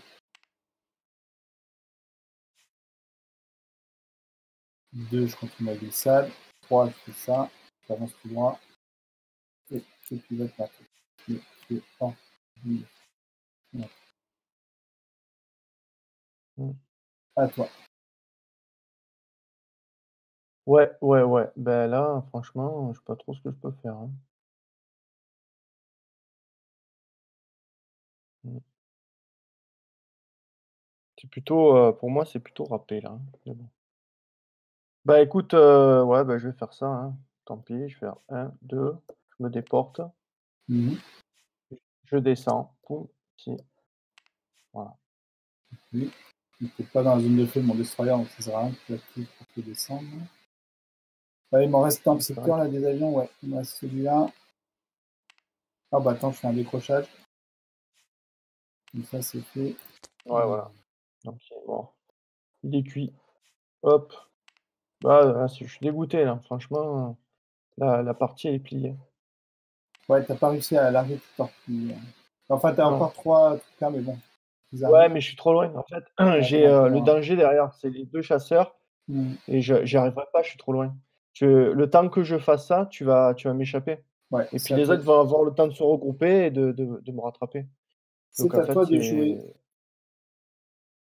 2, je continue ma glissade. 3, je fais ça. J'avance tout droit. Et je pilote ma tête. Et je fais en ville. À toi. Ouais, ouais, ouais. Ben là, franchement, je sais pas trop ce que je peux faire, hein. Mmh. C'est plutôt, pour moi, c'est plutôt râpé là, hein, mais bon. Bah écoute, ouais, bah, je vais faire ça, hein. Tant pis, je vais faire 1, 2, je me déporte, Mhm. je descends, poum, ici, voilà. Oui. Il n'était pas dans la zone de feu de mon destroyer, donc ça sert à rien que tu actives pour te descendre. Ouais, il m'en reste dans le C'est vrai secteur là des avions, ouais. Il me reste celui-là. Ah bah attends, je fais un décrochage. Comme ça, c'est fait. ouais, voilà. Donc bon, il est cuit. Hop. Bah, je suis dégoûté là, franchement, la partie elle est pliée. Ouais, t'as pas réussi à larguer toute torpille. Enfin, t'as Non. encore 3 trucs là, mais bon, ils Ouais, arrivent. mais je suis trop loin. En fait, Ouais, t'es j'ai, un peu le loin. danger derrière, c'est les 2 chasseurs Mhm. et j'y arriverai pas, je suis trop loin. Le temps que je fasse ça, tu vas m'échapper Ouais, et puis c'est à les toi. autres vont avoir le temps de se regrouper et de me rattraper. Donc C'est en à fait, toi de jouer.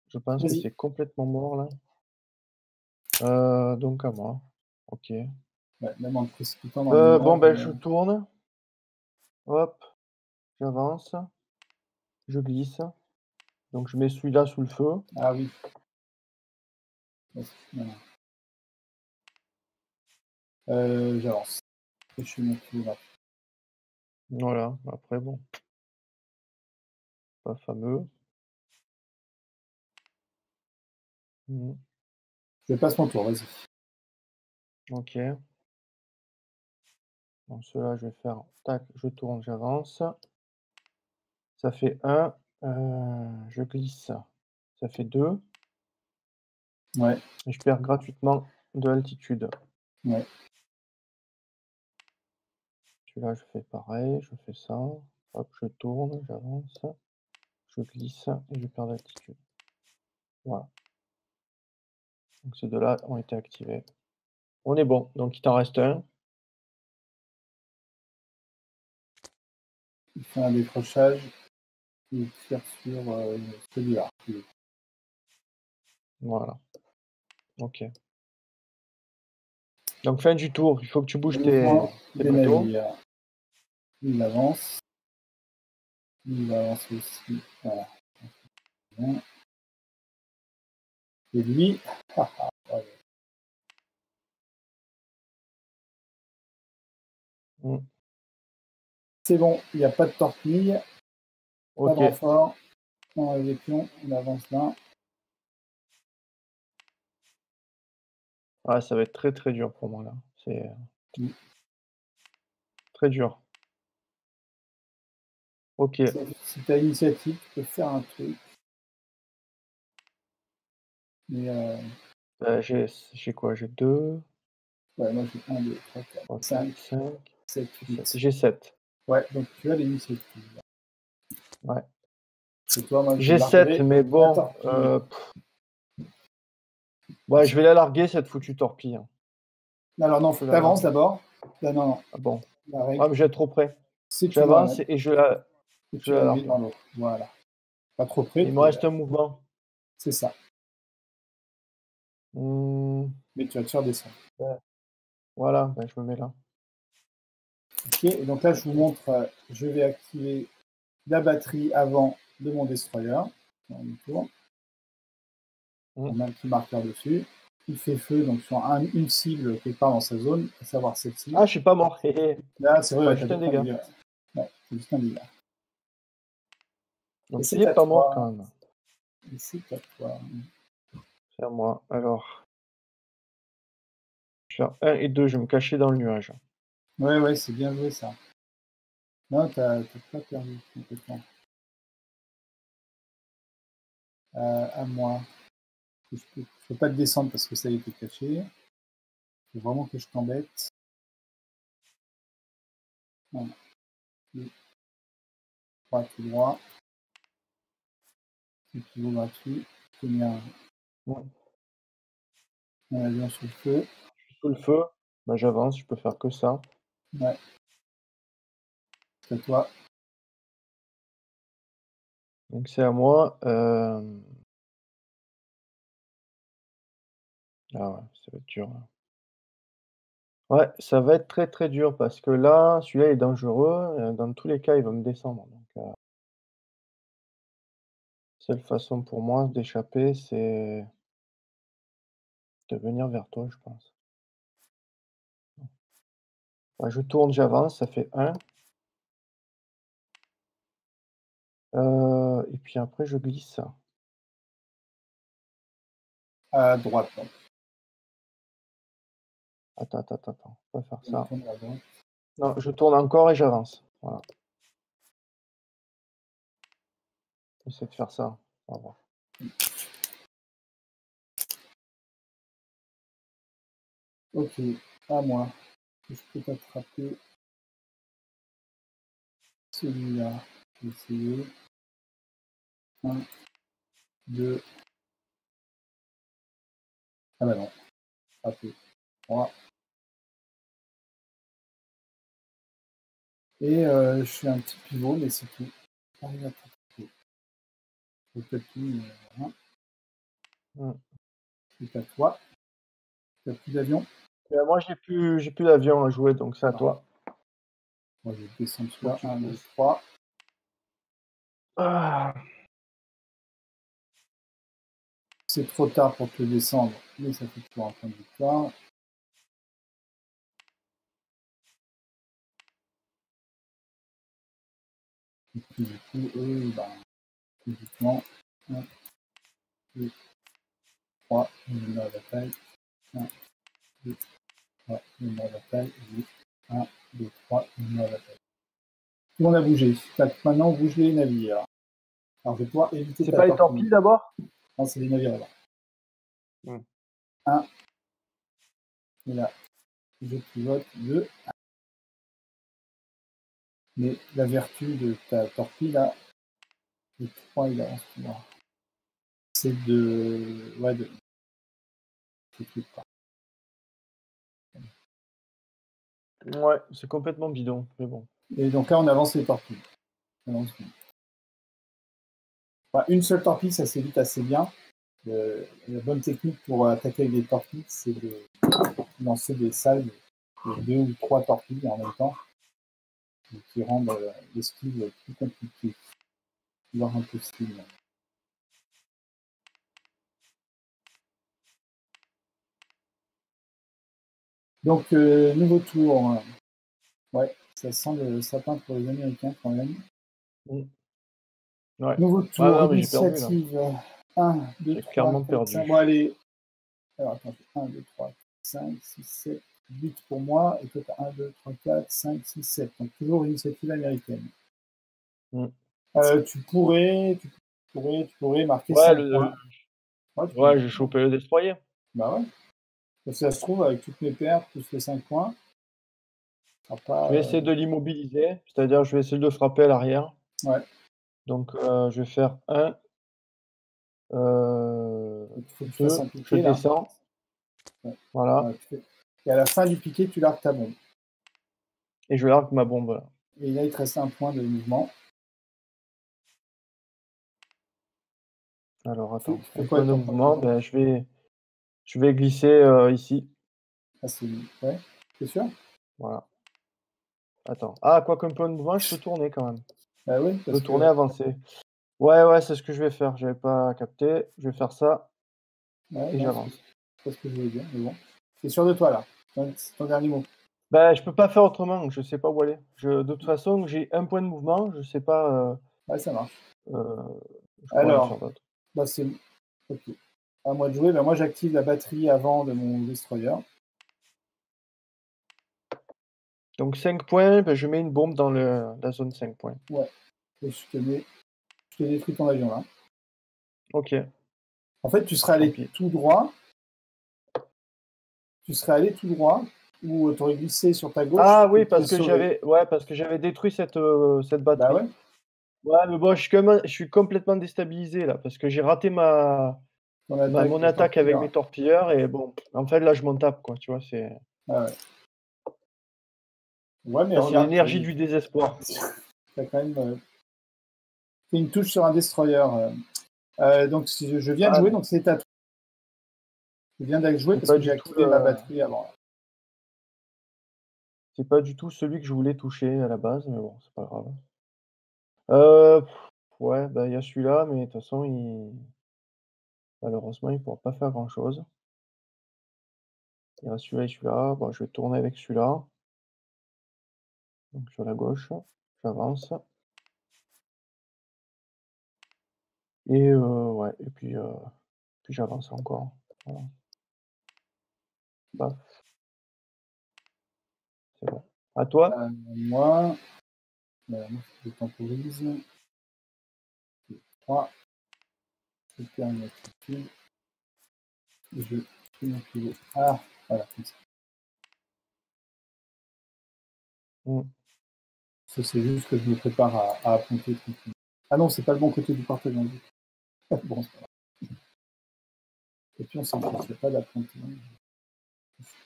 je pense que Vas-y. c'est complètement mort là. Donc à moi. OK. Ouais, même en te précipitant dans le Bon, nuage. ben, je tourne, hop, j'avance, je glisse, donc je mets celui-là sous le feu. Ah oui. Ouais, voilà. J'avance. Je suis mon tour là. Voilà, après bon, pas fameux. Mmh. Je passe mon tour, vas-y. OK. Donc ceux-là, je vais faire tac, je tourne, j'avance. Ça fait 1, je glisse, ça fait 2 Ouais, et je perds gratuitement de l'altitude. ouais. Celui-là, je fais pareil, je fais ça, hop, je tourne, j'avance, je glisse et je perds d'altitude. Voilà, donc ces 2-là ont été activés. On est bon, donc il t'en reste un. Il fait un décrochage. Il tire sur celui-là. Voilà, OK. Donc fin du tour, il faut que tu Le bouges tes mouvement tes des bateaux. navires. Il avance. Il avance aussi. Voilà. Bien. Et lui, ouais. Mmh. C'est bon, il n'y a pas de torpille, pas de OK. renfort. On a les pions, on avance là. Ah, ça va être très, très dur pour moi là. C'est, Mm. très dur. OK. Si tu as l'initiative, tu peux faire un truc. Mais J'ai quoi? J'ai 2, ouais, moi j'ai 1, 2, 3, 4, 3, 4, 5, 5, 7, 7. 8. J'ai 7. Ouais, donc tu as l'initiative. Ouais. C'est toi, moi je J'ai 7, larguerai mais la bon, torpille. ouais, je vais la larguer cette foutue torpille, hein. Alors non, Je faut que vais tu la avances larguer. d'abord. Là, non, non, Ah bon? la Ah, règle, mais je vais être trop près. c'est que tu me J'avance ramènes et et je tu la la mets largue. dans l'eau. Voilà. Pas trop près, Il me reste un mouvement. c'est ça. Mmh, Mais tu vas te faire descendre. ouais, voilà, ben, je me mets là. Ok, et donc là, je vous OK. montre, je vais activer la batterie avant de mon destroyer. On y tourne. Mmh. On a un petit marqueur dessus. Il fait feu donc sur une cible quelque part dans sa zone, à savoir celle-ci. Ah, je suis pas mort. Hé hé. Là, c'est vrai, Pas ouais, t'as juste un deux points de dégât. vie. Ouais, ouais, t'as juste un dégât. Et Donc il c'est est à pas mort quand toi. même. Et c'est à toi. C'est à moi. Alors, je vais faire 1 et 2, je vais me cacher dans le nuage. Ouais, ouais, c'est bien joué ça. Non, t'as pas perdu complètement. À moi. Je peux pas te descendre parce que ça a été caché. Faut vraiment que je t'embête. Voilà. 2, 3, tout droit. Et puis gratuit. Combien Mmh. Un avion sous le feu. Sous le feu, bah, j'avance, je peux faire que ça. Ouais. C'est à toi. Donc c'est à moi. Ah ouais, ça va être dur, là. Ouais, ça va être très, très dur parce que là, celui-là est dangereux, dans tous les cas, il va me descendre donc seule façon pour moi d'échapper, c'est de venir vers toi, je pense. Ouais, je tourne, j'avance, ça fait 1. Et puis après je glisse. À droite. Donc. Attends, on va faire On ça. tourne à droite. Non, je tourne encore et j'avance. Voilà. J'essaie de faire ça. On va voir. Ok, à moi. Je peux t'attraper celui-là. Je vais essayer. 1, 2. Ah bah non. Raté. 3. Et je fais un petit pivot, mais c'est tout. J'arrive à t'attraper. Peut-être plus, mais voilà. C'est à toi. T'as plus d'avion? Moi j'ai plus d'avion à jouer, donc c'est à toi. Moi, je vais descendre Faut celui-là. que tu 1, 2, glisses. 3. Ah! C'est trop tard pour te descendre, mais ça fait toujours un point de victoire. Et puis du coup, eux, physiquement, 1, 2, 3, ils me mettent à la bataille. 1, 2, 3, ils me mettent à la bataille. 1, 2, 3, ils me mettent à la bataille. Tout le monde a bougé. Maintenant, bouge les navires. Alors, je vais pouvoir éviter C'est ta pas les torpille. torpilles d'abord? Non, c'est les navires là. Mmh. 1, et là, je pivote 2. Mais la vertu de ta torpille là, le 3, il avance plus loin. C'est de. Ouais, de. Ouais, c'est complètement bidon, mais bon. Et donc là, on avance les torpilles. Une seule torpille, ça s'évite assez bien. La bonne technique pour attaquer avec des torpilles, c'est de lancer des salves de 2 ou 3 torpilles en même temps, qui rendent l'esquive plus compliquée, voire impossible. Donc, nouveau tour. Ouais, ça sent le sapin pour les Américains quand même. Mmh. Ouais. Nouveau Ah tour, non, mais j'ai perdu là. initiative 1, 2, J'ai 3, clairement 4, 5. perdu. Bon, allez. Alors, attends, 1, 2, 3, 5, 6, 7, 8 pour moi. Et toi, tu as 1, 2, 3, 4, 5, 6, 7. Donc, toujours initiative américaine. Mmh. Tu pourrais marquer Ouais, 5 points. ouais, j'ai chopé le destroyer. Bah ouais. Parce que ça se trouve, avec toutes mes pertes, plus les 5 points, ça sera pas. Je vais essayer de l'immobiliser, c'est-à-dire je vais essayer de le frapper à l'arrière. Ouais. Donc je vais faire 1, Il faut que tu 2, fasses un je piqué là. descends. Ouais. Voilà. Ouais, et à la fin du piqué, tu largues ta bombe. Et je largue ma bombe là. Et là, il te reste un point de mouvement. Alors Tu attends, fais un quoi point avec de ton point de mouvement, mouvement? ben, je vais glisser ici. Ah, c'est. Ouais, c'est sûr? Voilà. Attends. Ah, quoi qu'un point de mouvement, je peux tourner quand même. Bah oui, Je parce peux que. tourner, avancer. Ouais, c'est ce que je vais faire. J'avais pas capté. Je vais faire ça Ouais, et non, j'avance. c'est pas ce que je voulais dire, mais bon. C'est sûr de toi là. C'est ton dernier mot. Ben, je peux pas faire autrement, je sais pas où aller. De toute façon, j'ai un point de mouvement, je sais pas, Ouais, ça marche. je peux rien Alors, faire d'autre. bah c'est. Ok. À moi de jouer. Bah, moi, j'active la batterie avant de mon destroyer. Donc 5 points, ben, je mets une bombe dans la zone 5 points. Ouais. Et je te détruis ton avion là. OK, En fait, tu serais tant allé pis. tout droit. Tu serais allé tout droit ou tu aurais glissé sur ta gauche Ah et oui, tu t'es parce que sauvé. j'avais détruit cette Bah batterie. ouais. Ouais, mais bon, je suis complètement déstabilisé là, parce que j'ai raté ma mon attaque avec mes torpilleurs, et bon, en fait, là, je m'en tape, quoi, tu vois, c'est... Ah ouais. Ouais, mais c'est l'énergie du désespoir. T'as quand même fait une touche sur un destroyer. Donc, si je viens de jouer, donc c'est à toi. Je viens d'aller jouer parce que j'ai activé ma batterie avant. C'est pas du tout celui que je voulais toucher à la base, mais bon, c'est pas grave. Ouais, bah, il y a celui-là, mais de toute façon, malheureusement, il pourra pas faire grand-chose. Il y a celui-là et celui-là. Bon, je vais tourner avec celui-là. Donc sur la gauche, j'avance. Et ouais, et puis j'avance encore. Voilà. Paf. C'est bon. À toi? Moi, je temporise. 3. Je perds une attitude. Je fais mon pivot. Ah, voilà, comme ça. Ça, c'est juste que je me prépare à affronter. Ah non, c'est pas le bon côté du partage. Bon, c'est pas grave. Et puis on s'en fout, il n'y a pas d'affronter.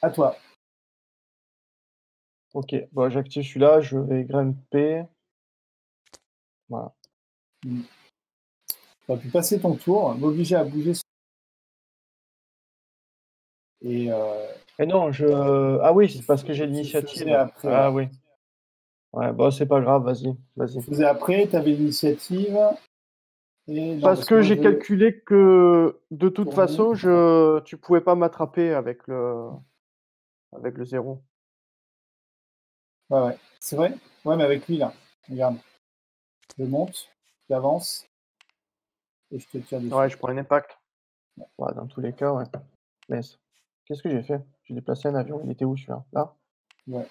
À toi. Ok, bon, j'active celui-là, je vais grimper. Voilà. Tu as pu passer ton tour, m'obliger à bouger. Et non, ah oui, c'est parce que j'ai l'initiative. Après, ah oui. Ouais, bon, c'est pas grave, vas-y. Tu faisais après, tu avais l'initiative. Parce que j'ai calculé que de toute façon, tu pouvais pas m'attraper avec le 0. Ouais, c'est vrai. Ouais, mais avec lui, là, regarde. Je monte, j'avance, et je te tire dessus. Ouais, je prends un impact. Ouais, dans tous les cas, ouais. Mais qu'est-ce que j'ai fait? J'ai déplacé un avion. Il était où celui-là? Là? Ouais.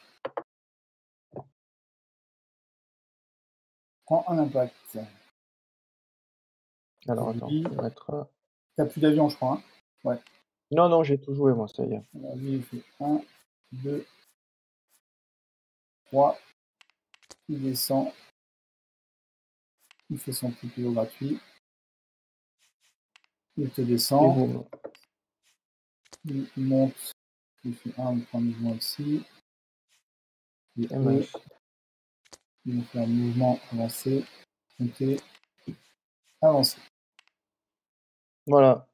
Prends un impact. Alors attends, je vais mettre... T'as plus d'avion, je crois. Hein, ouais. Non, j'ai tout joué, moi, ça y est. Alors, lui, il fait 1, 2, 3. Il descend. Il fait son petit pivot gratuit. Il te descend. Il monte. Il fait 1, il prend un mouvement ici. Il fait un mouvement avancé. Monter. Avancer. Voilà.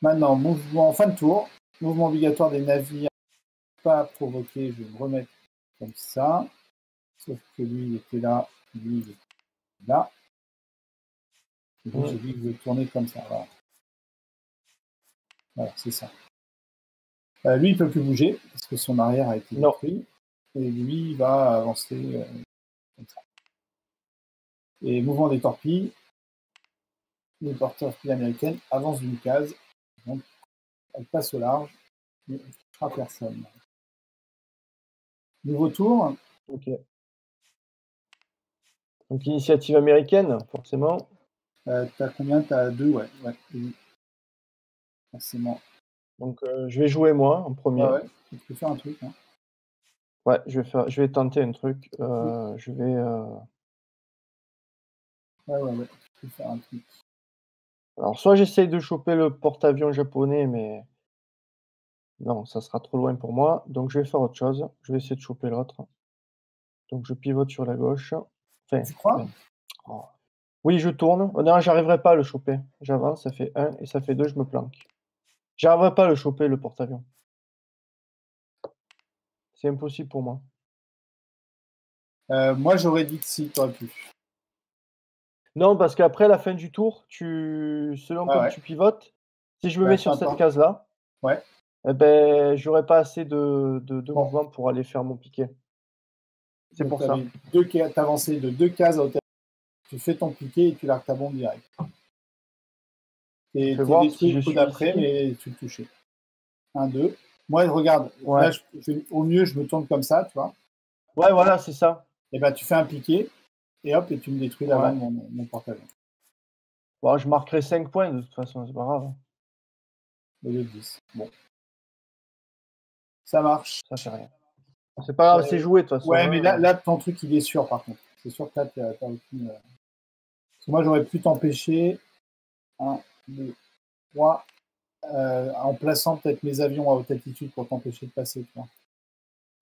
Maintenant, mouvement en fin de tour. Mouvement obligatoire des navires. Pas provoqué. Je vais me remettre comme ça. Sauf que lui, il était là. Lui, il était là. Et lui, j'ai dit que je vais tourner comme ça. Voilà. Voilà, c'est ça. Lui, il ne peut plus bouger parce que son arrière a été détruit. Et lui, il va avancer comme ça. Et mouvement des torpilles. Les torpilles américaines avancent d'une case. Donc, elle passe au large. Mais elle ne touchera personne. Nouveau tour. Ok. Donc, initiative américaine, forcément. T'as combien? T'as 2, ouais. Forcément. Donc, je vais jouer moi en premier. Ouais. Tu peux faire un truc. Hein. Ouais, je vais tenter un truc. Je vais. Ouais. Tu peux faire un truc. Alors, soit j'essaye de choper le porte-avions japonais, mais non, ça sera trop loin pour moi. Donc, je vais faire autre chose. Je vais essayer de choper l'autre. Donc, je pivote sur la gauche. Enfin, tu crois? Oh. Oui, je tourne. Oh, non, j'arriverai pas à le choper. J'avance, ça fait 1 et ça fait 2, je me planque. J'arriverai pas à le choper, le porte-avions. C'est impossible pour moi. Moi, j'aurais dit que si, tu aurais pu. Non, parce qu'après la fin du tour, selon comme tu pivotes, si je me mets sur cette case-là, eh ben, j'aurai pas assez de mouvement pour aller faire mon piqué. C'est pour ça. Tu as avancé de 2 cases à hauteur. Tu fais ton piqué et tu largues ta bombe direct. Et tu détruis si le coup d'après, mais tu le touchais. 1, 2. Moi, regarde, là, au mieux, je me tourne comme ça, tu vois. Ouais, voilà, c'est ça. Et ben, tu fais un piqué, et hop, et tu me détruis l'avant de mon porte-avions. Bon, je marquerai 5 points, de toute façon, c'est pas grave. Au lieu de 10. Bon. Ça marche. Ça fait rien. C'est pas grave, c'est joué, de toute façon. Ouais, mais là, ton truc, il est sûr, par contre. C'est sûr que là, t'as aucune... Parce que moi, j'aurais pu t'empêcher. 1, 2, 3. En plaçant peut-être mes avions à haute altitude pour t'empêcher de passer. Toi.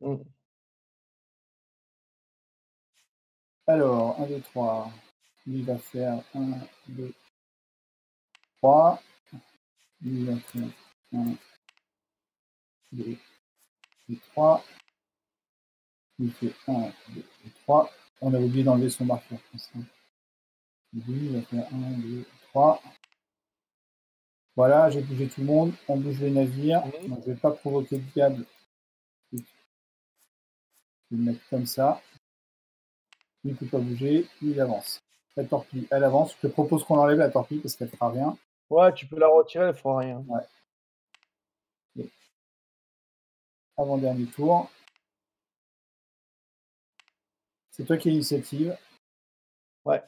Mm. Alors, 1, 2, 3. Lui va faire 1, 2, 3. Lui va faire 1, 2, 3. Il fait 1, 2, 3. On a oublié d'enlever son marqueur. Lui va faire 1, 2, 3. Voilà, j'ai bougé tout le monde. On bouge les navires. Donc, je ne vais pas provoquer de diable. Je vais le mettre comme ça. Lui ne peut pas bouger. Lui, il avance. La torpille, elle avance. Je te propose qu'on enlève la torpille parce qu'elle ne fera rien. Ouais, tu peux la retirer, elle fera rien. Ouais. Et avant-dernier tour. C'est toi qui as l'initiative. Ouais.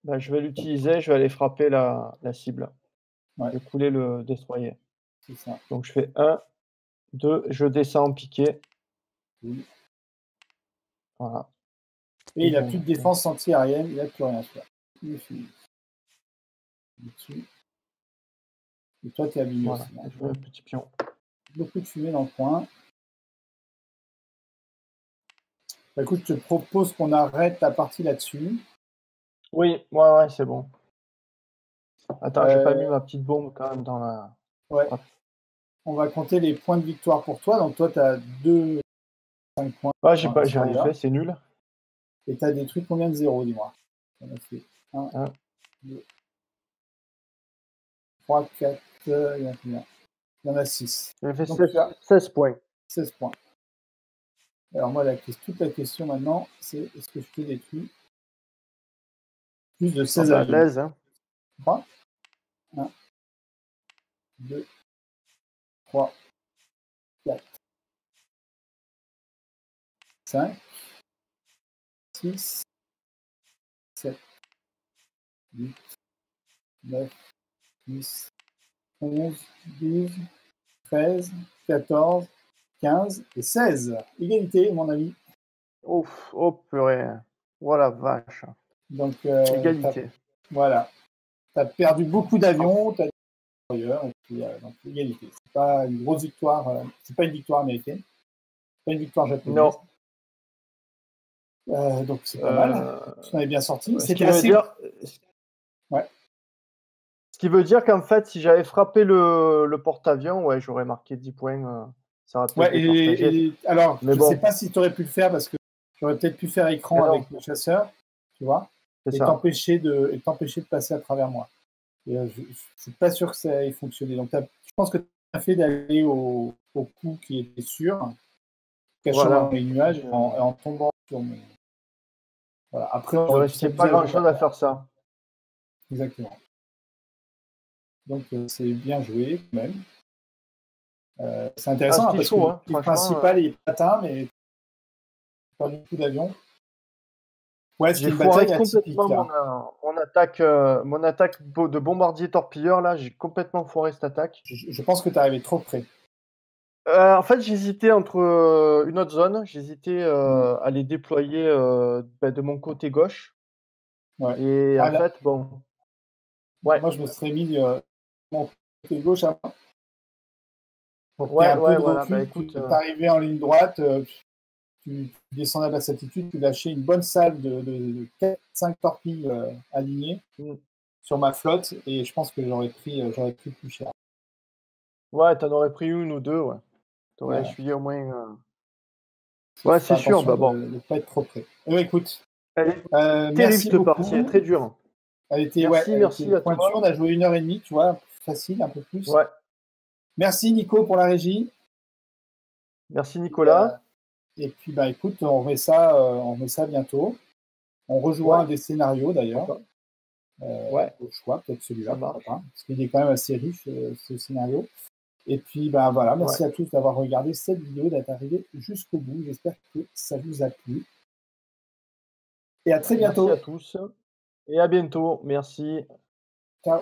Ben, je vais l'utiliser, je vais aller frapper la cible. Ouais. Je vais couler le destroyer. C'est ça. Donc je fais 1, 2, je descends en piqué. Oui. Voilà. Et il n'a plus de défense anti-aérienne, il n'a plus rien à faire. Il est fini. Dessus. Et toi, tu es abîmé Voilà. aussi. Hein. Je fais un petit pion. Beaucoup de fumée dans le coin. Bah, écoute, je te propose qu'on arrête la partie là-dessus. Oui, ouais, c'est bon. Attends, j'ai pas mis ma petite bombe quand même dans la... Ouais. Hop. On va compter les points de victoire pour toi. Donc toi, tu as 5 points. Ah, j'ai rien fait, c'est nul. Et tu as détruit combien de zéros, dis-moi? On a fait 1, 2, 3, 4, il y en a combien? Il y en a 6. J'ai fait Donc, 16 points. 16 points. Alors moi, toute la question maintenant, c'est est-ce que je te détruis plus de 16 avions? À l'aise, hein. 3, 1, 2, 3, 4, 5, 6, 7, 8, 9, 10, 11, 12, 13, 14, 15 et 16. Égalité, mon ami. Ouf, oh purée. Voilà, vache. Donc, Égalité. Voilà. Tu as perdu beaucoup d'avions, tu as des ailleurs, et puis donc égalité. C'est pas une grosse victoire, c'est pas une victoire américaine, c'est pas une victoire japonaise. Non. Donc c'est pas mal. Tu en avais bien sorti. C'était assez. Ouais. Ce qui veut dire qu'en fait, si j'avais frappé le porte-avions, ouais, j'aurais marqué 10 points. Ça aurait peut-être départagé. Alors, mais je bon. sais pas si tu aurais pu le faire parce que j'aurais peut-être pu faire écran avec le chasseur, tu vois, et t'empêcher de passer à travers moi. Et, je suis pas sûr que ça ait fonctionné. Donc, je pense que tu as fait d'aller au coup qui était sûr, cachant dans les nuages en tombant sur mon. Voilà. Après, on ne restait pas grand-chose à faire ça. Exactement. Donc, c'est bien joué quand même. C'est intéressant parce que le principal est patin, mais pas du tout d'avion. Ouais, j'ai foiré complètement mon attaque de bombardier torpilleur. Là, j'ai complètement foiré cette attaque. Je pense que tu es arrivé trop près. En fait, j'hésitais entre une autre zone. J'hésitais à les déployer de mon côté gauche. Ouais. Et en fait, bon. Ouais. Moi, je me serais mis mon côté gauche à moi. Pour ouais, un peu de voilà. recul, Bah, écoute, t'arrivais en ligne droite, tu descendais à basse altitude, tu lâchais une bonne salve de 4-5 torpilles alignées sur ma flotte, et je pense que j'aurais pris plus cher. Ouais, t'en aurais pris une ou deux, ouais. T'aurais essuyé au moins. Ouais, c'est sûr. Bah bon. Ne pas être trop près. Écoute. Elle est terrible cette partie, elle est très dure. Elle était, merci à pointure, toi. on a joué 1h30, tu vois, facile, un peu plus. Ouais. Merci Nico pour la régie. Merci Nicolas. Et puis bah écoute, on met ça bientôt. On rejouera un des scénarios d'ailleurs. Au choix, peut-être celui-là, parce qu'il est quand même assez riche ce scénario. Et puis bah voilà, merci à tous d'avoir regardé cette vidéo, d'être arrivé jusqu'au bout. J'espère que ça vous a plu. Et à très bientôt. Merci à tous et à bientôt. Merci. Ciao.